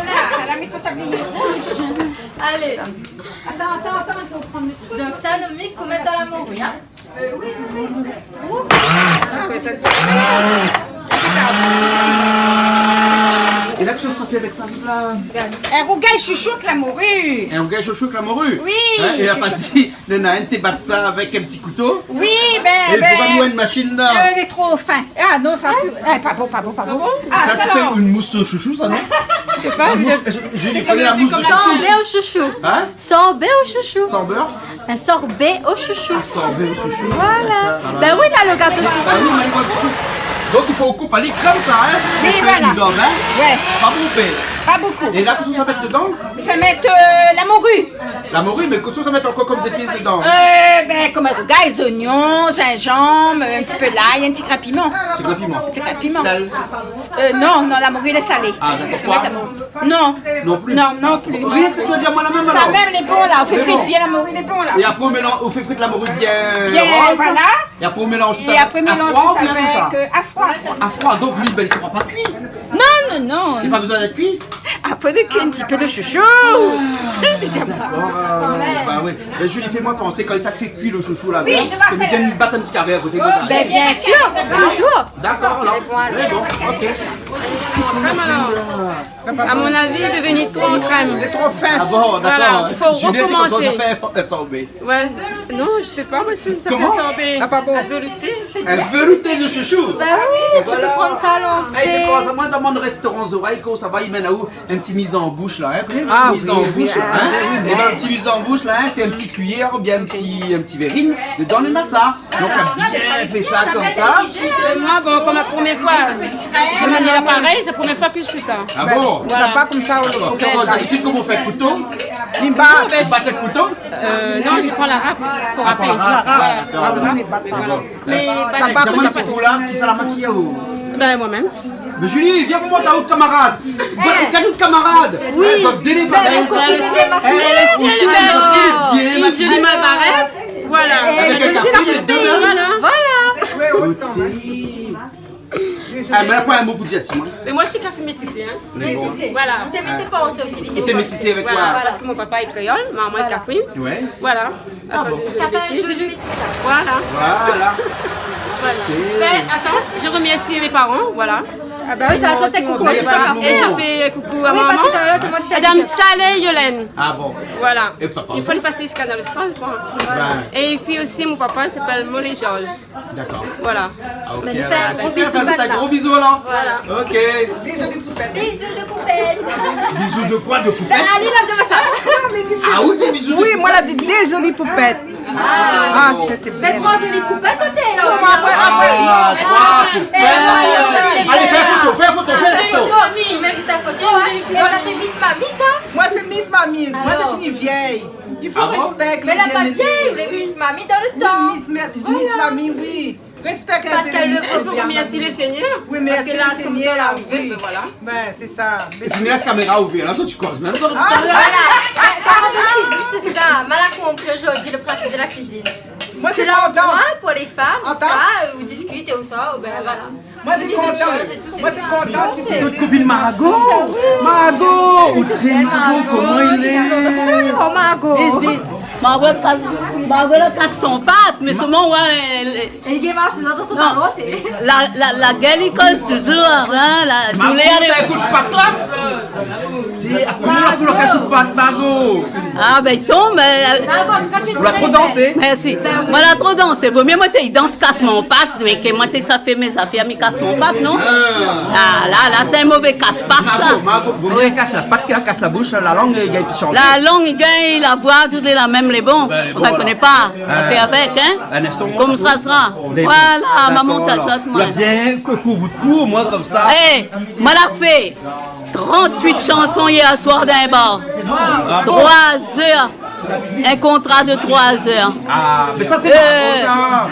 H: elle a mis son tablier rouge.
C: Allez.
H: Attends, il faut prendre le truc.
C: Donc ça, nous mix pour mettre dans la morue. Hein?
H: Oui.
C: Ouh.
B: Et là, que ça fait avec ça là.
H: Un rougail chouchoute la morue.
B: Un rougail chouchou avec la morue.
H: Oui.
B: Hein, et la partie, il y en a un qui bat ça avec un petit couteau.
H: Oui,
B: Et pour avoir une machine là.
H: Elle est trop fin. Ah non, ça pue. Pas bon.
B: Ça se fait une mousse au chouchou, ça non?
H: Je sais pas.
B: J'ai connais la mousse de
C: Sorbet au chouchou.
B: Hein?
C: Sorbet au chouchou.
B: Sans beurre?
C: Un sorbet au chouchou.
B: Sorbet au chouchou.
C: Voilà. Ben oui, là, le gâteau
B: Ah
C: chouchou.
B: oui, mais il va un petit peu. Donc il faut couper aller comme ça, hein?
H: Oui,
B: Et faire
H: voilà.
B: une dent, hein?
H: Ouais.
B: Pas beaucoup.
H: Pas beaucoup.
B: Et là, qu'est-ce que ça met dedans?
H: Ça met la morue.
B: La morue, mais qu'est-ce que ça met encore comme épices dedans?
H: Comme un rougail, les oignons, gingembre, un petit peu d'ail, un petit grain piment.
B: C'est quoi piment?
H: Un petit grain piment.
B: Sel?
H: Non, la morue elle est salée.
B: Ah, d'accord.
H: On va mettre la morue. Non.
B: Non plus?
H: Non plus.
B: Rien que ça doit dire moi la même
H: Ça
B: alors?
H: même, elle est bon là. On fait
B: C'est
H: frire
B: bon.
H: bien la morue, elle est bon là.
B: Et après on fait frire la morue bien
H: Bien,
B: rose.
H: voilà.
B: Et après on mélange tout
H: Et après,
B: à
H: mélange
B: froid ou
H: tout
B: bien comme ça?
H: avec à froid.
B: À froid, donc lui, ben, il ne sera pas cuit.
H: Non.
B: Il n'y a pas besoin d'être cuit.
H: Ah
M: apprenez qu'il y a un petit peu de chouchou.
B: Bah oui. Mais Julie, fais-moi penser, quand ça te fait cuire le chouchou là,
M: Oui,
B: tu me donnes une bâtonne de carré à côté de
C: Ben bien sûr, toujours.
B: D'accord, là. C'est bon, ok.
N: À mon avis, devenir trop crème.
G: Trop fin.
B: Ah bon, d'accord.
N: Voilà, il faut
B: Juliette,
N: recommencer.
B: comment ça fait sorbet?
N: Ouais. Non, je sais pas, moi, ça
B: Comment?
N: fait sorbet.
G: Ah, pas bon.
N: À velouter.
B: Un velouté de chouchou.
C: Ben oui, tu peux prendre ça à l'entrée.
B: Moi, dans mon restaurant Zoraïko, ça va, il mène à où? Un petit mise en bouche là, hein? Connais
G: Ah,
B: une petite mise en
G: oui,
B: bouche
G: oui,
B: là,
G: ah,
B: hein?
G: oui, oui.
B: Et ben, un petit mise en bouche là, hein, c'est un petit cuillère ou bien un petit verrine. Dedans, on a ça. Donc, on a bien fait ça comme ça.
N: Et moi, bon, comme la première fois, je manie l'appareil, c'est la première fois que je fais ça.
B: Ah bon?
N: Voilà.
G: Pas comme ça.
B: D'habitude, comment on fait couteau?
G: On bat.
B: On bat le couteau?
N: Non, je prends la râpe pour râper. Mais
B: T'as un petit coup là, qui ça la maquille ou?
N: Ben moi-même.
B: Mais Julie, viens pour moi, t'as autre camarade. T'as d'autres camarades.
C: Oui.
B: Elle va te délébarer.
C: Elle
N: Une jolie malbarrette. Voilà.
B: Avec un café, les deux là.
N: Voilà.
B: Ah, mais là, pas un mot pour dire, tu vois.
N: Mais moi, je suis café métissé. Hein.
C: Métissé.
N: Voilà.
C: Vous t'es pas aussi l'idée.
B: T'es métissé avec quoi?
N: Voilà, parce que mon papa est créole, ma maman est cafouine.
B: Ouais.
N: Voilà.
C: Ça fait un joli métissage.
N: Voilà.
B: Voilà.
N: Mais attends, je remercie mes parents, voilà.
C: Ah bah oui, ça va tes coucou.
N: Et je fais coucou à
C: Oui,
N: maman.
C: parce que là, tout le monde fait
N: Madame Saleh Yolène.
B: Ah bon.
N: Voilà.
B: Et papa?
N: Il faut le passer jusqu'à dans le soir, je crois.
B: Ben,
N: Et puis aussi, mon papa il s'appelle Molly Georges.
B: d'accord.
N: Voilà.
B: Ah, ok.
C: Mais nous fait un gros bisou,
B: Un
C: Banda.
B: gros bisou là.
N: Voilà.
B: Ok.
C: Bisous de poupette.
B: Bisous de quoi? De
C: Ben
B: poupette?
C: Ali, là, tu vois ça.
B: Ah, où des bisous?
G: Oui, moi, elle a dit des jolies poupettes. Ah, c'était bien.
C: Mais trois jolies poupettes, t'es là.
B: Ah, trois poupettes. Allez, fais la photo, fais la photo, fais la photo.
C: Il mérite ta photo. Et ça, c'est Miss Mamie, ça?
G: Moi, c'est Miss Mamie. Moi,
C: Alors.
G: je finis vieille. Il faut
B: Ah bon?
G: respecter.
C: Mais la pas vieille, ou les Miss Mamie dans le temps.
G: Miss Mamie, oui. Respecte
C: Parce qu'elle le
N: Il faut
C: faut bien.
N: remercier le Seigneur.
G: Oui, mais
N: Parce que là,
G: c'est
N: comme
G: le
N: ça, là,
G: Seigneur,
N: oui.
G: oui.
N: Voilà.
G: Ben, c'est ça.
B: Si tu me laisses la caméra ouverte, là, ça tu causes même.
C: Voilà. Camarade de cuisine, c'est ça. Mal a compris aujourd'hui le principe de la cuisine.
G: Moi,
C: C'est
G: c'est content.
C: l'endroit pour les femmes,
G: Attends.
C: ça, où discuter ou ça, ou ben voilà.
G: Moi,
C: Vous
G: c'est
C: dites autre
G: content.
C: chose et tout.
G: Moi, c'est content. Si
B: Notre copine Margot. Margot. Margot, comment il est?
M: Margot casse son pâte, mais seulement, ouais.
C: Elle dit, marche dans son tarote.
M: La gueule, il cause toujours, hein, la
B: Margot,
M: douleur.
B: t'as un coup de patte là? Comment la foule a cassé de patte, Margot?
M: Ah, ben, il tombe.
B: On l'a trop dansé.
M: Merci. Moi, la trop dansé. Vaut mieux, moi, il danse, casse mon pâte, mais que moi, ça fait mes affaires, mais casse mon pâte, non? Ah, là, c'est un mauvais casse-pâte, ça.
B: Margot, vaut mieux casse la patte qu'elle casse la bouche, la langue, il gagne tout chanter.
M: La langue, il gagne, la voix, tout est la même, les bons. On ne connaît pas. On fait avec, hein?
B: Un instant.
M: Comme ça sera. Voilà, maman, t'as ça, moi.
B: Bien, coucou, vous de cours, moi, comme ça.
M: Eh, moi, la fait 38 chansons hier soir dans un bar. 3 heures. Un contrat de 3 heures.
B: Ah, mais ça, c'est pas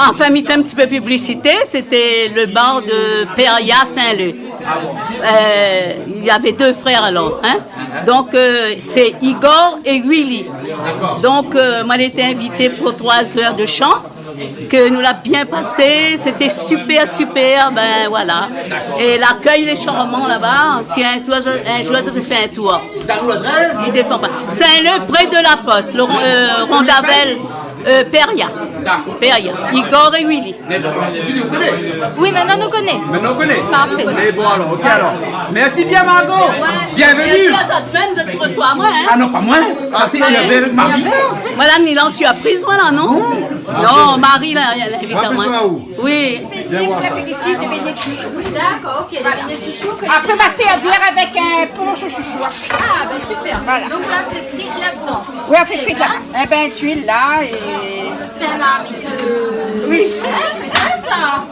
M: Enfin, il fait un petit peu de publicité. C'était le bar de Péria Saint-Leu. Il y avait 2 frères alors. Hein? Donc, c'est Igor et Willy. Donc, moi, j'ai été invitée pour 3 heures de chant. Que nous l'a bien passé, c'était super, super, ben voilà. Et l'accueil est charmant là-bas. Si un joueur fait un tour, il défend pas. Saint-Leu, près de la Poste, le Rondavel, Péria. Igor et Willy.
C: Oui, maintenant nous connaît.
B: Maintenant on connaît.
C: Parfait.
B: Mais bon alors, ok alors. Merci bien Margot. Bienvenue.
M: Même, tu reçois moi, hein?
B: Ah non, pas moi. Ah, c'est avec Marie.
M: Madame Nilan, je suis apprise, voilà, non? Non, Marie, là, elle invite à moi. Oui.
H: Viens voir ça. L'apéritif des beignets de chouchou.
C: D'accord, ok, des beignets de chouchou.
H: Après, on va servir avec un punch au chouchou.
C: Ah, ben super.
H: Voilà.
C: Donc, on a fait frites là-dedans.
H: Oui, on fait frites là. Un bain d'huile là et...
C: C'est un marmite de...
H: Oui.
C: Ah, c'est ça.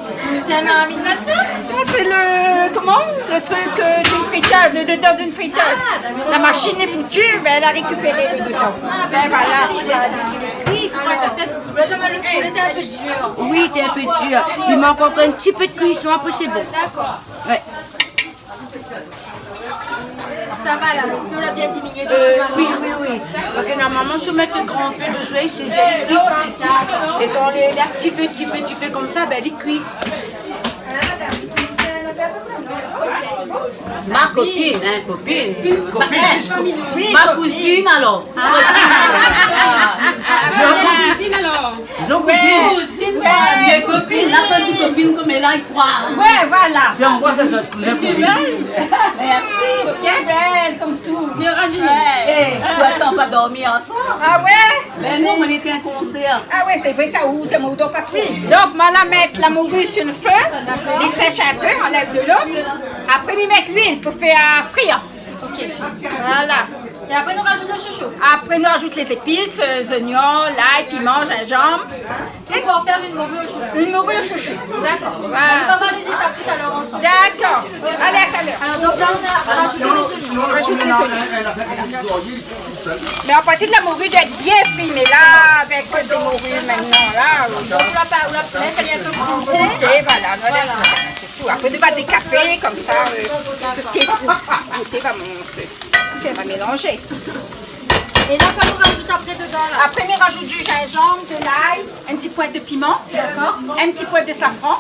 C: C'est un marmite comme ça?
H: C'est le... Comment? Le truc d'une friteuse, le dedans d'une friteuse. La machine est foutue, mais elle a récupéré le dedans.
C: Ah, ben voilà. Oui, le poulet était un peu dur.
M: Oui, t'es un peu dur. Il manque encore un petit peu de cuisson, après c'est bon.
C: D'accord.
M: Ouais.
C: Ça va là, le feu l'a bien diminué de
M: Oui. Parce que normalement, si on met un grand feu de soleil, c'est elle cuit pas ici. Et quand on est là, petit feu comme ça, ben elle est cuite.
C: Ok.
M: Ma copine, hein, copine.
E: Oui,
M: Ma cousine alors.
E: Cousine alors.
M: Ils ont cousine, ça, des copines. Là, quand tu copine comme elle a, il croit.
H: Ouais, voilà.
E: Bien, on voit ça sur notre cousin.
H: Tu es belle.
M: Merci.
H: Tu es belle comme tout.
N: Bien rajeuni.
M: Eh, pourquoi t'as pas dormi un soir?
H: Ah ouais?
M: Mais nous, on était un concert.
H: Ah ouais, c'est vrai, t'as où? T'as mon dos pas trop. Donc, on va mettre la morue sur le feu, il sèche un peu, on enlève de l'eau. Après, on met l'huile pour faire frire.
C: Ok.
H: Voilà.
C: Et après, nous rajoutons le chouchou.
H: Après, nous rajoutons les épices, oignons, l'ail, piment, gingembre.
C: Tout pour en faire une morue au chouchou.
H: Une morue au chouchou.
C: D'accord.
H: Voilà.
C: On va voir les étapes tout à l'heure ensemble.
H: D'accord. Allez, à tout à l'heure.
C: Alors, donc là, on a rajouté les oignons.
H: On rajoute les oignons. Mais en partie de la morue doit être bien fine. Là, avec des morues maintenant, là.
C: Donc, on la laisse, elle est un peu croûtée.
H: Croûtée, voilà. On laisse là, c'est tout. Après, on va décaper comme ça. Tout ce qui est croûté va monter. On va mélanger.
C: Et là, quoi on rajoute après dedans là?
H: Après, on rajoute du gingembre, de l'ail, un petit pointe de piment, un petit pointe de safran,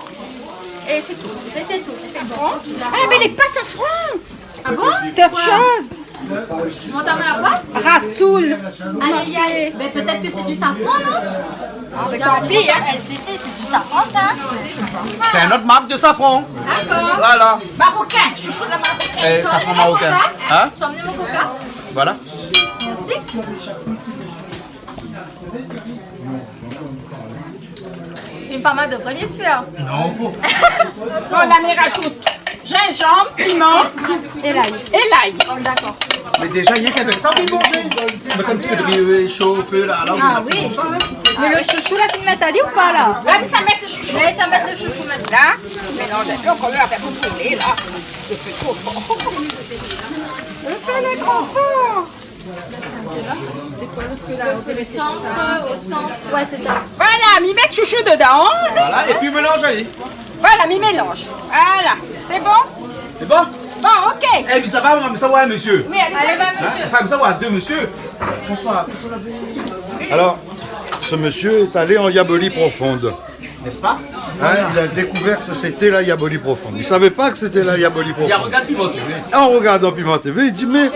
H: et c'est tout.
C: Et c'est tout.
H: C'est bon. Ah, mais il n'est pas safran.
C: Ah bon?
H: C'est autre chose.
C: On t'en met la boîte?
H: Rassoul.
C: Aïe, aïe. Mais peut-être que c'est du safran, non?
H: Ah, mais tant pis, hein.
C: C'est du safran, ça?
B: C'est une autre marque de safran.
C: D'accord.
B: Voilà.
H: Marocain, chouchou de la marocain.
B: Safran marocain. Hein?
C: Tu as emmené mon coca?
B: Voilà.
C: Merci. Une pas mal de premiers spurs.
B: Non.
H: On la met rajoute gingembre, piment
C: et l'ail.
H: Et l'ail.
C: D'accord.
B: Mais déjà, il y a qu'avec ça, on peut manger. Mettre un petit peu de riz chauffe là.
C: Ah oui. Mais le chouchou, la fille mettre à ou pas là?
H: Là, mais ça met le chouchou.
C: Là, ça met le chouchou maintenant.
H: Là, mélange un peu, on commence à faire brûler là. Le feu trop fort. Le feu est trop fort. C'est quoi le feu là?
C: Au centre. Ouais, c'est ça.
H: Voilà, m'y mettre chouchou dedans.
B: Voilà, et puis mélange, allez.
H: Voilà, m'y mélange. Voilà, c'est bon?
B: C'est bon?
H: Bon, ok.
B: Eh, mais ça va, mais ça va, monsieur.
H: Oui, allez, va, monsieur.
B: Enfin, ça va, deux monsieur. Bonsoir.
K: Alors, ce monsieur est allé en Yabolie profonde.
B: N'est-ce pas?
K: Hein, il a découvert que c'était la Yabolie profonde. Il ne savait pas que c'était la Yabolie profonde.
B: Il a regardé Piment TV.
K: En regardant Piment TV, il dit mais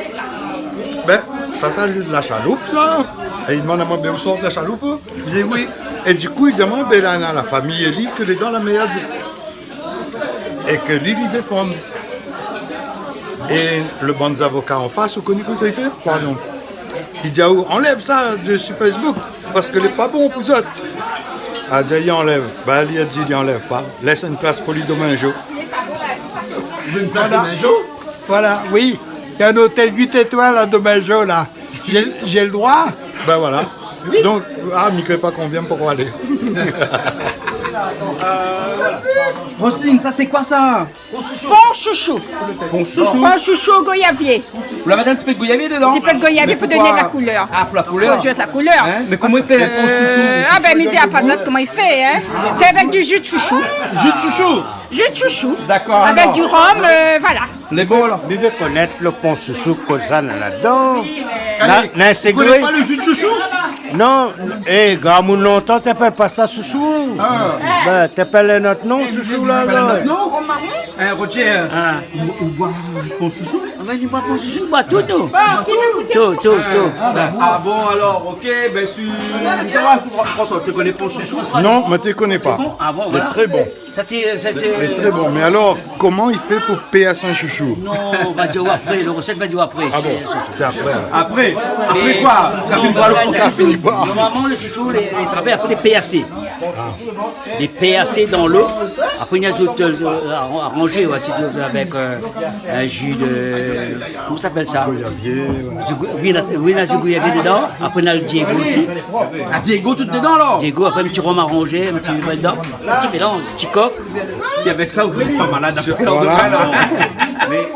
K: ben, ça c'est de la chaloupe là. Et il demande à moi, ben, où sort la chaloupe? Il dit oui. Et du coup, il dit moi, ben, là, la famille Eli, que les dans la merde. Et que Lili défend. Et le bon avocat en face, vous connaissez ce qu'il fait? Pardon. Il dit, ah, enlève ça sur Facebook, parce que n'est pas bon pour autres. Ah, il enlève. Ben, il a dit, il enlève pas. Laisse une place pour lui Domingo.
B: Une place Domingo?
J: Voilà, oui. Il y a un hôtel 8 étoiles à Domingo, là. J'ai le droit?
K: Ben voilà. Donc, ah, mais ne pas qu'on vienne pour aller.
B: Roselyne, ça c'est quoi ça?
H: Bon chouchou.
B: Bon chouchou.
H: Bon chouchou goyavier.
B: Vous l'avez un petit peu de goyavier dedans?
H: Un petit peu de goyavier pour donner de la couleur.
B: Ah, pour la couleur?
H: Pour juste la couleur.
B: Hein? Mais comment il fait un bon chouchou?
H: Ah ben, midi à Pazat, comment il fait, hein? C'est avec du jus de chouchou.
B: Jus de chouchou?
H: Jus de chouchou.
B: D'accord.
H: Avec
B: alors.
H: du rhum, voilà.
B: Les bons là.
F: Vous devez connaître le pont chouchou comme ça là-dedans.
B: Allez, vous connaissez pas le jus de chouchou?
F: Non, gars, mon longtemps, t'appelles pas ça chouchou. Ben, t'appelles notre nom, chouchou là.
B: Non? Roger, on boit pont chouchou?
E: On va dire pas pour chouchou, on boit tout, nous.
H: Tout.
B: Ah bon, alors, ok, ben ça va, François, tu connais pont chouchou?
K: Non, mais tu ne connais pas.
E: Ah bon,
K: Il est
E: voilà.
K: très bon.
E: Ça, c'est.
K: Il est très bon. Mais alors, comment il fait pour payer un chouchou?
E: Non, on va dire après, le recette va dire après.
K: Ah bon, c'est après.
B: Après quoi? Café du bois.
E: Normalement, le chouchou, les travaille après les PAC. Les PAC dans l'eau. Après, il y a d'autres arrangés avec un jus de. Comment ça s'appelle ça?
K: Goyavier.
E: Oui, il y a du goyavier dedans. Après, on a le Diego aussi.
B: Ah, Diego, tout dedans là?
E: Diego, après, un petit rhum arrangé, un petit dedans. Un petit mélange, un petit coq.
B: Si avec ça, vous n'êtes pas malade après.
K: Voilà.
E: Mais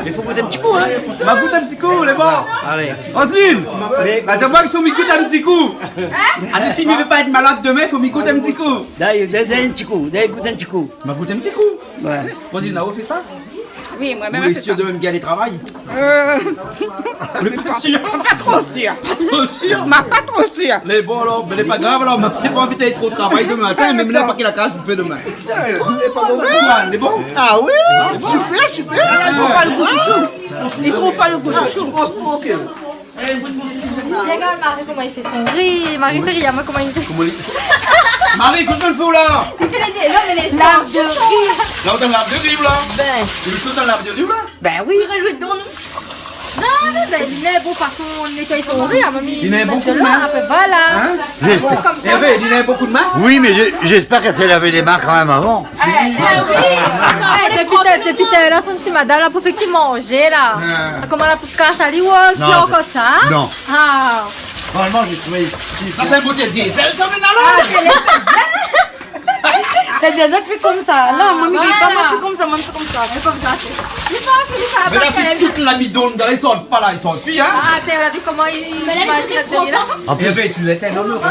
E: il faut goûter un petit coup, hein.
B: Ma goûte un petit coup, les bons.
E: Allez.
B: Roselyne, bah tu vois qu'il faut m'y goûter un petit coup. Ah, si il ne veut pas être malade demain, il faut m'y goûter un petit coup.
E: D'ailleurs, un petit coup, goûte un petit coup.
B: Ma goûte un petit coup.
E: Ouais.
B: Roselyne, vous fait ça?
H: Oui,
B: Vous
H: moi-même,
B: les
H: c'est ça.
B: sûrs de même bien les travail? Vous n'êtes pas sûr?
H: Pas trop sûr.
B: Pas trop sûr?
H: Pas trop sûr.
B: Les bons alors, mais c'est pas grave alors, mais c'est pas envie d'aller trop travailler demain matin, mais maintenant pas qu'il a casse, vous faites demain.
L: C'est pas mauvais.
B: Les bons?
L: Ah oui, super.
H: pas le goût chouchou.
B: Je pense pas que...
C: Regarde Marie comment il fait son riz. Marie fait rien, moi comment il fait.
B: Marie, qu'est-ce qu'elle fait là?
C: Il fait les... Non mais les
H: L'arbre de riz.
B: Là, dans l'arbre de riz là?
H: Ben.
B: Tu veux sauter dans l'arbre de riz là?
H: Ben oui.
C: Il rejouer dedans nous. Non, ben il est beau par son nettoyer son riz, hein, mamie.
B: Il a beaucoup de
C: là,
B: mains.
C: après, voilà.
F: J'espère.
C: Comme ça.
B: Hervé, il a beaucoup de mains?
F: Oui, mais j'espère qu'elle s'est lavé les mains quand même avant.
C: Oui. Depuis tout à l'heure, son petit madame, là, pour faire qui manger, là. Comment elle a pour casser à l'ouest,
F: Non,
C: comme ça?
F: Non.
C: Ah.
F: Franchement, j'ai trouvé...
B: Ça, c'est un beau diesel, ça, maintenant
H: T'as déjà fait comme ça. Non, mamie, pas moi, fais comme ça, moi, fais comme ça. Fais comme ça.
C: Je pense que ça
B: Mais là, c'est toute la midone, là, ils sortent pas là, ils sortent plus, hein?
C: Ah, t'as vu comment il...
N: Mais là, il était trop
F: En plus,
B: Hervé, tu étais un homme heureux.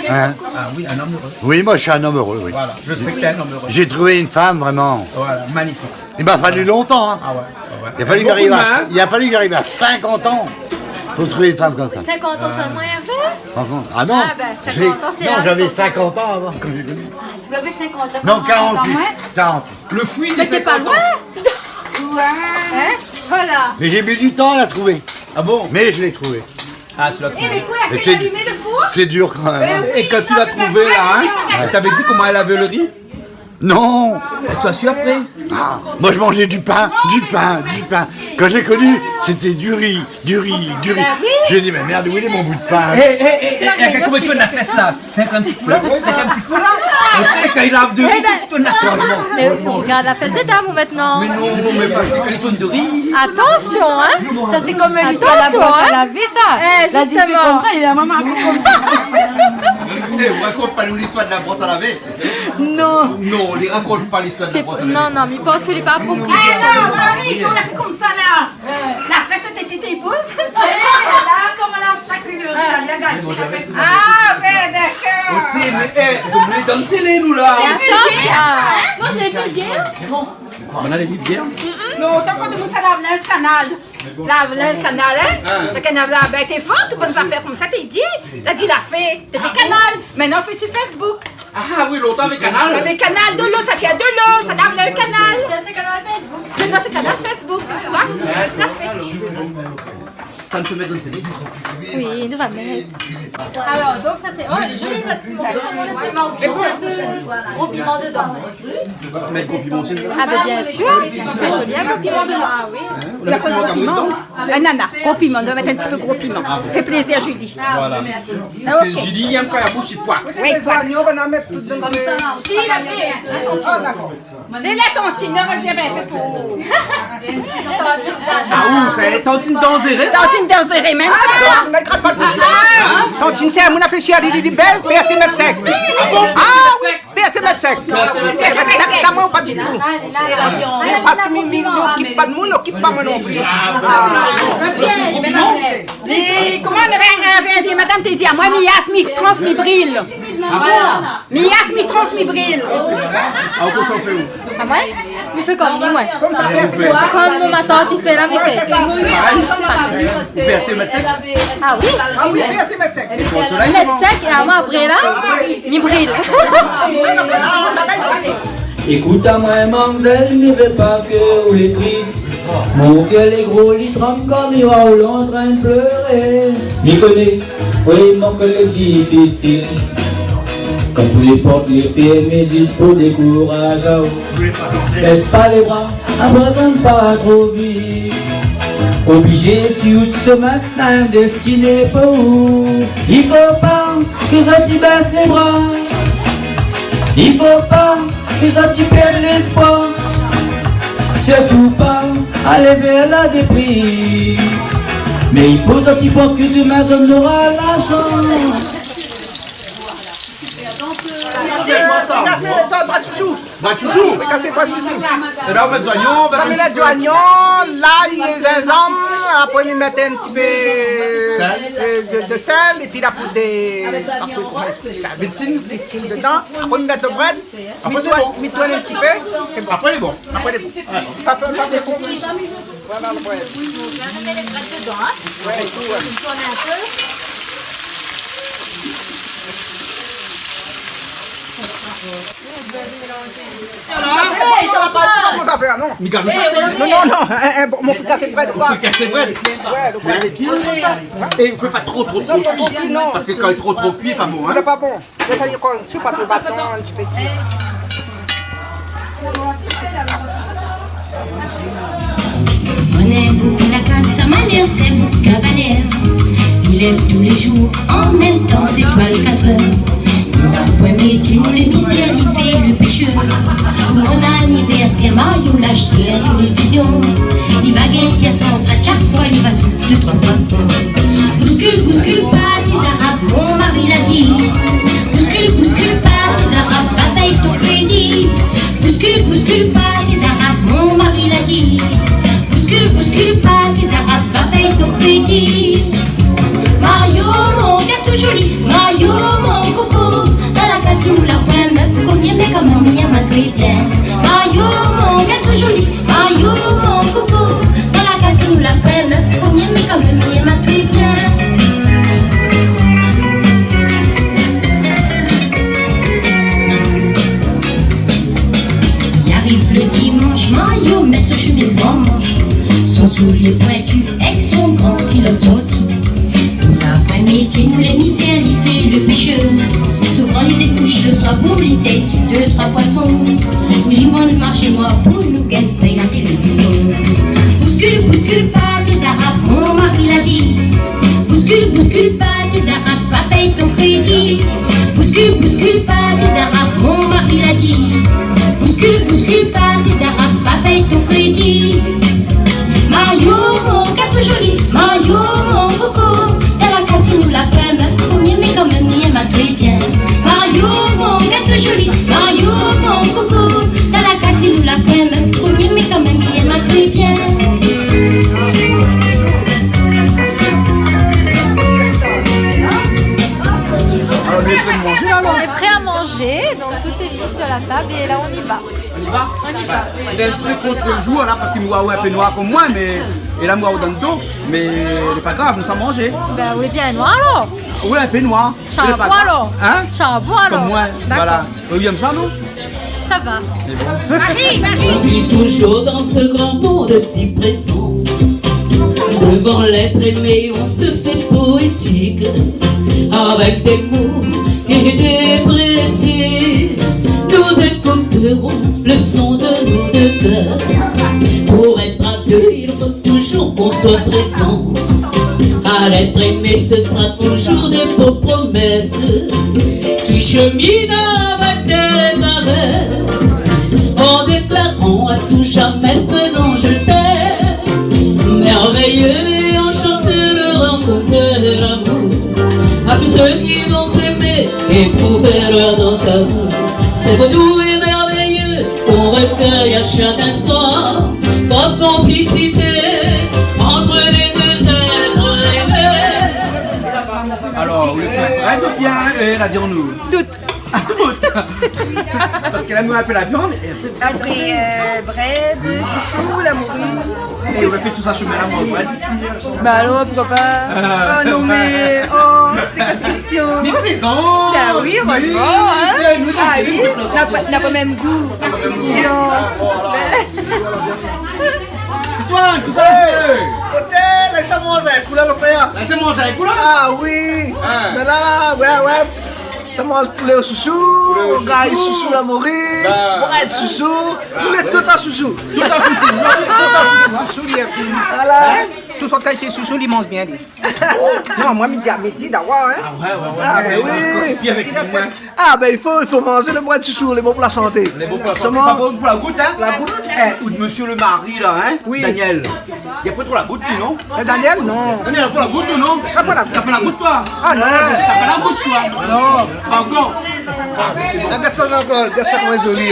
F: hein?
B: Ah oui, un homme heureux.
F: Oui, moi je suis un homme heureux, oui.
B: Voilà, je sais que t'es un homme heureux.
F: J'ai trouvé une femme vraiment...
B: Voilà, magnifique.
F: Il m'a fallu longtemps, hein.
B: Ah ouais.
F: Il a fallu que j'arrive à 50 ans pour trouver une femme comme ça.
C: 50 ans seulement, Hervé?
F: Franchement. Ah non,
C: Ah, ben, 50 ans, c'est
F: non,
C: là.
F: j'avais 50 ans avant quand j'ai connu.
H: Vous avez 50 ans.
F: Non, 48. 48.
B: Le fouille
C: Mais
B: des
C: t'es pas
B: 50 ans.
C: loin? Hein? Voilà.
F: Mais j'ai mis du temps à la trouver.
B: Ah bon?
F: Mais je l'ai trouvée.
B: Ah, tu l'as trouvé.
F: Mais c'est dur quand même. hein.
B: Et quand tu l'as trouvé là, hein, t'avais dit comment elle avait le riz?
F: Non.
B: Et tu as su après?
F: Ah, moi je mangeais du pain. Quand j'ai connu, c'était du riz. J'ai dit, mais merde, où est mon bout de pain?
B: Comment tu peux la fesse là? Fais un petit coup là? Fais un petit coup là? Et quand il lave de riz, tu peux la fesse.
C: Mais regarde la fesse des dames maintenant.
B: Mais non, mais parce que les tonnes de riz.
C: Attention, hein.
H: Ça, c'est comme l'histoire de la brosse à laver, ça. La dit, fait comme ça, et la maman a fait comme ça.
B: Eh, on raconte pas nous l'histoire de la brosse à laver.
H: Non.
B: Non, on les raconte pas l'histoire de la brosse à laver.
C: Non, mais il pense que les pas approprié.
H: Ah non, Marie, on l'a fait comme ça, là. La fesse, c'était tes épouses. Là, comme on a sacré le riz, la gâche. Ah, ben d'accord.
B: Ok, mais vous venez dans le télé, nous là.
N: Moi, j'ai fait guerre.
B: On a les bières.
H: Non, tant qu'on demande ça, lave le canal. Lave le canal, hein? Le canal, là, ben t'es forte, bonnes affaires comme ça, t'es dit. Là, dit la fait. T'as fait canal. Maintenant, on fait sur Facebook.
B: Ah oui, l'autre avec canal.
H: Avec canal de l'eau, ça tient de l'eau, ça lave le canal.
C: C'est canal Facebook.
H: Maintenant, c'est canal Facebook, tu vois? Tu l'as fait.
B: Ça ne peut mettre dans le télé.
C: Oui, nous va mettre. Alors, donc ça c'est... Oh, elle est jolie sa petite montée. C'est un peu gros piment dedans.
B: Mettre gros piment dedans.
C: Ah ben bien sûr, il fait joli un gros piment dedans. Ah oui.
H: Il n'y a pas de gros piment. Nana, gros piment, on doit mettre un petit peu gros piment. Fais plaisir, Julie.
B: Voilà. Parce que Julie, il aime quand il y a bouche de poire.
H: Oui, poire. On va mettre tout dedans. Si, la fille, la tontine. Et la tontine, on va dire un peu pour...
B: Ah ouh, c'est tantine dangereux ça.
H: Tantine dangereux, même ça.
G: Ne gratte pas de ça. Tantine, c'est mon affaire chérie, il dit belle, BSC mettre sec. Ah oui, BSC mettre sec. Respecte la main ou pas du tout. Parce que nous n'occupons pas de nous, n'occupe pas moi non plus.
H: Comment on avait madame t'a dit à moi, Mias mi transmis brille. Mias mi transmis brille.
B: Ah, on s'en fait où?
C: Ah ouais? Il fait comme lui, moi. Comme ma tante, il fait là, il fait.
B: BSC mettre sec.
C: Ah oui?
G: Ah oui, BSC mettre sec.
C: Mettre sec et avant après là, il brille.
O: Écoute à moi, mademoiselle, ne vais pas que ou les tristes. Mon cœur est gros, il tremble comme il va ou en train de pleurer. M'y connais, oui, mon cœur est difficile. Quand tous les portes, les pieds, mais juste pour décourage. Laisse pas les bras, abandonne pas trop vite. Obligé sur ce matin, destiné pour vous. Il faut pas que ça t'y baisse les bras. Il faut pas que ça t'y perde l'espoir. Surtout pas aller vers la déprise. Mais il faut que tu penses que demain on aura la chance.
G: Bras de chouchou.
B: Bras de chouchou.
G: On va casser bras de chouchou.
B: Et là, on met des oignons.
G: On va mettre des oignons, l'ail, les gingembre. Après, on met un petit peu de sel. Et puis la poudre de médecine dedans. Après, on met le bread. Mitoine un petit peu. C'est bon.
B: Après, il est bon.
G: Après, il est bon. Pas trop. Voilà le bread.
C: On met les brettes dedans, hein?
G: Ouais, tout, ouais.
C: On tourne un peu.
G: Non, mon frère c'est prêt de quoi?
B: C'est vrai. Et vous faites pas trop cuit. Parce que quand il est trop cuit, c'est pas bon.
G: C'est pas bon. Ça dire quoi? Tu passes le bâton, tu peux dire.
P: On est Burkina Faso, manière, c'est Burkina. Il lève tous les jours en même temps, étoile 4 heures. Mon premier métier, nous les misères, il fait le pêcheur. Pour mon anniversaire, Mario l'a acheté à la télévision. Il va gagner son train, chaque fois il va sous 2-3 poissons. Bouscule pas des arabes, mon mari l'a dit. Bouscule pas des arabes, va payer ton crédit. Bouscule pas des arabes, mon mari l'a dit. Bouscule pas des arabes, va payer ton crédit. Mario, mon gâteau joli, Mario, mon coco. Dans la casine ou la poème, combien mais comme un mien m'a très bien. Mario, mon gâteau joli, Mario, mon coco. Dans la casine ou la poème, combien mais comme un mien m'a très bien. Il arrive le dimanche, Mario met sa chemise grand manche. Son soulier pointu avec son grand kilote sorti. L'après-midi, nous les misères, il fait le pêcheur. Souvent, il découche le soir pour lisser sur 2-3 poissons. Nous ils vont le marché noir pour nous gagner paye la télévision. Bouscule pas des arabes, mon mari l'a dit. Bouscule pas des arabes, va payer ton crédit. Bouscule pas des arabes, mon mari l'a dit. Bouscule pas des arabes, va payer ton crédit. Mario, mon gâteau joli, Mario, mon coco. Dans la casine ou la crème, combien mais quand même il m'a très bien. Mario, mon gâteau joli, Mario, mon coco. Dans la casine ou la crème, combien mais quand même il m'a très bien.
C: On est prêt à manger, donc tout est mis sur la table et là on y va.
B: On y va?
C: On y va.
B: Il est un petit peu contre le jour là parce qu'il me voit un peu noir comme moi, mais et là moi dans le dos, mais c'est pas grave, nous sommes manger.
C: Ben oui, bien noir alors.
B: Oui, un peu noir.
C: Charbon alors.
B: Hein?
C: Charbon alors.
B: Comme moi, voilà. Oui, aime ça non?
C: Ça va.
P: On vit toujours dans ce grand monde si présent. Devant l'être aimé, on se fait poétique. Avec des mots et des précises, nous écouterons le son de nos deux cœurs. Pour être à deux, il faut toujours qu'on soit présent. À l'être aimé, ce sera toujours des beaux promesses qui cheminent avec des barrettes, en déclarant à tout jamais ce dont je t'aime. Merveilleux et enchanté de rencontrer l'amour. À tous ceux qui vont t'aimer, éprouver leur don d'amour. C'est beau, doux et merveilleux qu'on recueille à chaque instant. Votre complicité entre les deux êtres aimés.
B: Alors, vous le faites ou bien la viande?
C: Toutes.
B: Toutes. Parce qu'elle aime un peu la viande.
H: Après, bread, chouchou, la morue.
B: Et on va faire tout ça chez Madame Fred.
C: Bah alors, pourquoi pas? Oh non mais, oh, c'est quoi cette question?
B: Mais plaisant.
C: Bah oui, heureusement, hein. Ah oui, n'a pas même goût. Non.
B: C'est toi, tout ça.
L: Laissez manger, couleur le frère.
B: Laissez manger, couleur.
L: Ah oui. Mais là, ouais. Ça mange poulet au chouchou, au gars chouchou la morue, bread chouchou, poulet tout à chouchou.
G: Tout à chouchou. Chouchou, voilà. Tout son qualité chouchou, il mange bien. Non, moi, midi d'avoir, hein.
L: Ah, mais oui. Ah, ben il faut manger le bread chouchou, les bons pour la santé.
B: Les bons pour la santé, pas bon pour la goutte, hein.
L: La goutte.
B: Ou de monsieur le mari, là, hein.
G: Oui.
B: Daniel. Il y a pas trop la goutte, lui, non?
G: Daniel, non.
B: Daniel, il a pas la goutte, non? T'as pas la goutte, toi?
G: Ah, non.
B: T'as pas la goutte, toi?
L: Non.
B: Pas encore.
L: Regarde ça encore, regarde ça comment est joli.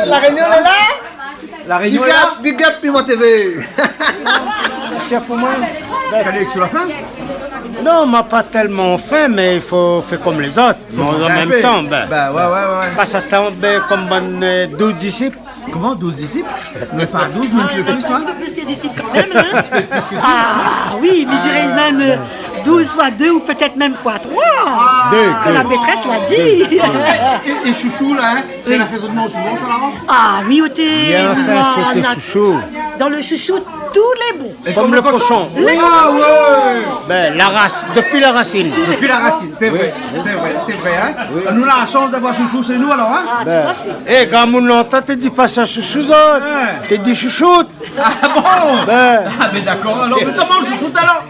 L: La réunion est là?
B: La réunion est là?
L: Big up, Piment TV.
J: Tiens, pour moi.
B: Fallait sur la fin?
J: Non, on n'a pas tellement faim, mais il faut faire comme les autres. Mais en même temps,
B: ouais.
J: Pas s'attendre comme 12 disciples.
B: Comment 12 disciples? Mais pas 12, mais un peu plus, moi.
N: Un peu plus que disciples quand même, hein. Ah oui, mais je dirais même 12 fois 2 ou peut-être même fois 3. Que la maîtresse l'a dit.
B: Et chouchou, là, hein, c'est la faisonnement souvent, ça la rend?
N: Ah, oui, au thé.
J: Bien fait, c'était chouchou.
N: Dans le chouchou, tous les bons.
J: Comme le cochon.
N: Oui.
B: Ah ouais.
J: Ben, la race, depuis la racine.
B: Depuis la racine, c'est vrai, c'est vrai, hein. Nous, on a la chance d'avoir chouchou chez nous, alors, hein.
N: Ah, tout à fait.
J: Eh, quand on l'entend, tu dis pas ça chouchou, tu dis chouchoute.
B: Ah bon?
J: Ben.
B: Ah, mais d'accord, alors, mais ça mange chouchou, alors.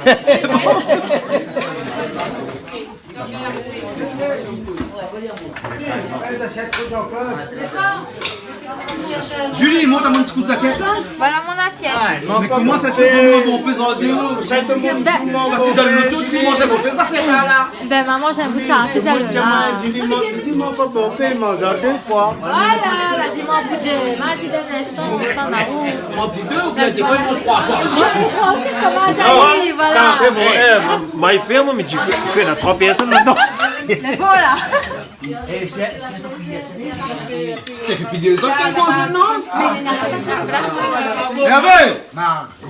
B: Julie, monte à mon petit coup d'assiette là.
C: Voilà mon assiette.
B: Mais comment ça se fait qu'on peut en dire? Parce que dans le loto, tu manges vos petits affaires là.
C: Ben maman, j'ai un bout de ça, c'est à l'heure.
J: Dis-moi pas bon, paye-moi deux fois.
C: Voilà, là, dis-moi un bout de. Vas-y, d'un instant, on t'en a où?
B: Un bout de deux ou bien des fois, il mange trois fois aussi.
C: Moi, aussi, je commence à aller, voilà.
J: Moi, il paye, moi, mais tu que la 3 personnes maintenant.
C: Mais voilà.
B: Ça fait plus de 2 ans qu'elle mange maintenant. Hervé!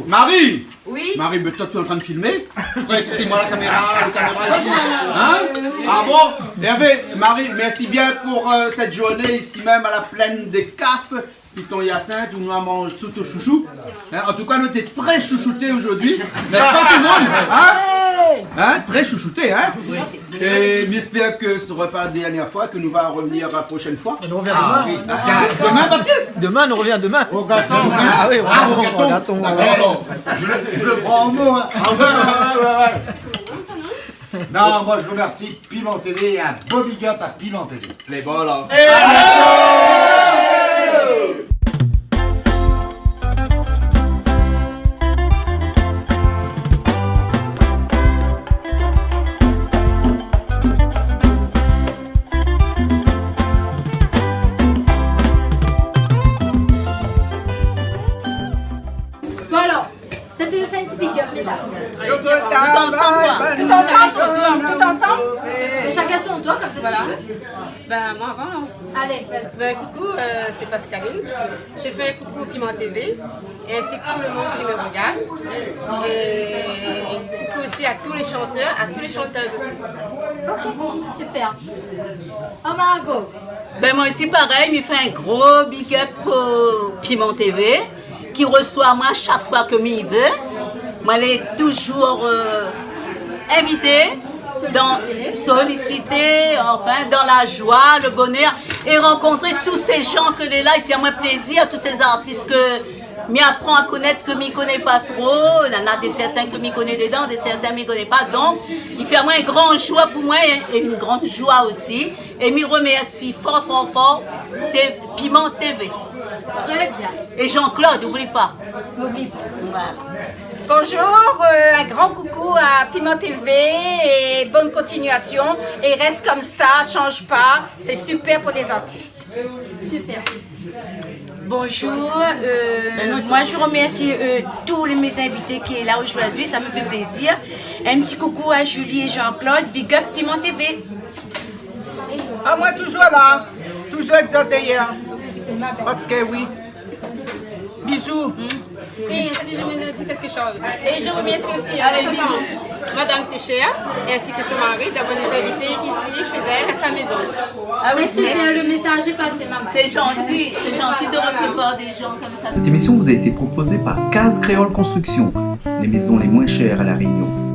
B: Marie!
C: Oui?
B: Marie, mais toi tu es en train de filmer? Je croyais que c'était moi la caméra ici. Hein? Ah bon? Hervé, Marie, merci bien pour cette journée ici même à la plaine des Cafes. Piton Hyacinthe, où nous mange tout au chouchou. Hein, en tout cas, nous étions très chouchoutés aujourd'hui. N'est-ce pas tout le monde? Hein? Très chouchoutés, hein? Et j'espère que ce ne sera pas la dernière fois, que nous allons revenir la prochaine fois.
L: On revient demain.
B: Oui. Demain, Baptiste?
L: Demain, on revient demain.
B: Au gâteau.
L: Ah oui,
B: au gâteau.
F: Je le prends en mot, hein.
B: Ouais.
F: Non, moi je remercie Piment TV et un beau big up à Piment TV.
B: Les bons là.
C: Bon alors, c'était fait un petit big up, mesdames.
H: Tout ensemble.
C: Chacun son tour, comme ça
N: Voilà.
C: tu veux.
N: Ben, moi avant.
C: Allez, vas-y.
N: Ben, coucou, c'est Pascaline. Je fais un coucou au Piment TV, et ainsi que tout le monde qui me regarde. Et coucou aussi à tous les chanteurs aussi.
C: Ok, super. Oh Margot.
M: Ben moi aussi pareil, il fait un gros big up au Piment TV, qui reçoit moi chaque fois que m'y veut. Moi, elle est toujours invitée, sollicitée, enfin, dans la joie, le bonheur, et rencontrer tous ces gens que les là, il fait moi plaisir, tous ces artistes que m'y apprend à connaître, que m'y connaît pas trop. Il y en a des certains que m'y connaît dedans, des certains m'y connaît pas. Donc, il fait moi une grande joie pour moi et une grande joie aussi. Et m'y remercie fort, Piment TV.
C: Très bien.
M: Et Jean-Claude, n'oublie pas.
C: N'oublie pas.
M: Voilà.
H: Bonjour, un grand coucou à Piment TV et bonne continuation. Et reste comme ça, change pas. C'est super pour les artistes.
C: Super.
H: Bonjour, moi je remercie tous mes invités qui sont là aujourd'hui, ça me fait plaisir. Un petit coucou à Julie et Jean-Claude, big up Piment TV.
G: Ah, moi toujours là, toujours exalté hier. Parce que oui. Bisous.
N: Et si je me dis quelque chose. Et je remercie aussi Madame Téchéa et ainsi que son mari d'avoir nous invités ici, chez elle, à sa maison.
C: Ah oui, super, le message est passé, maman.
M: C'est gentil de recevoir des gens comme ça.
A: Cette émission vous a été proposée par Case Créole Construction, les maisons les moins chères à La Réunion.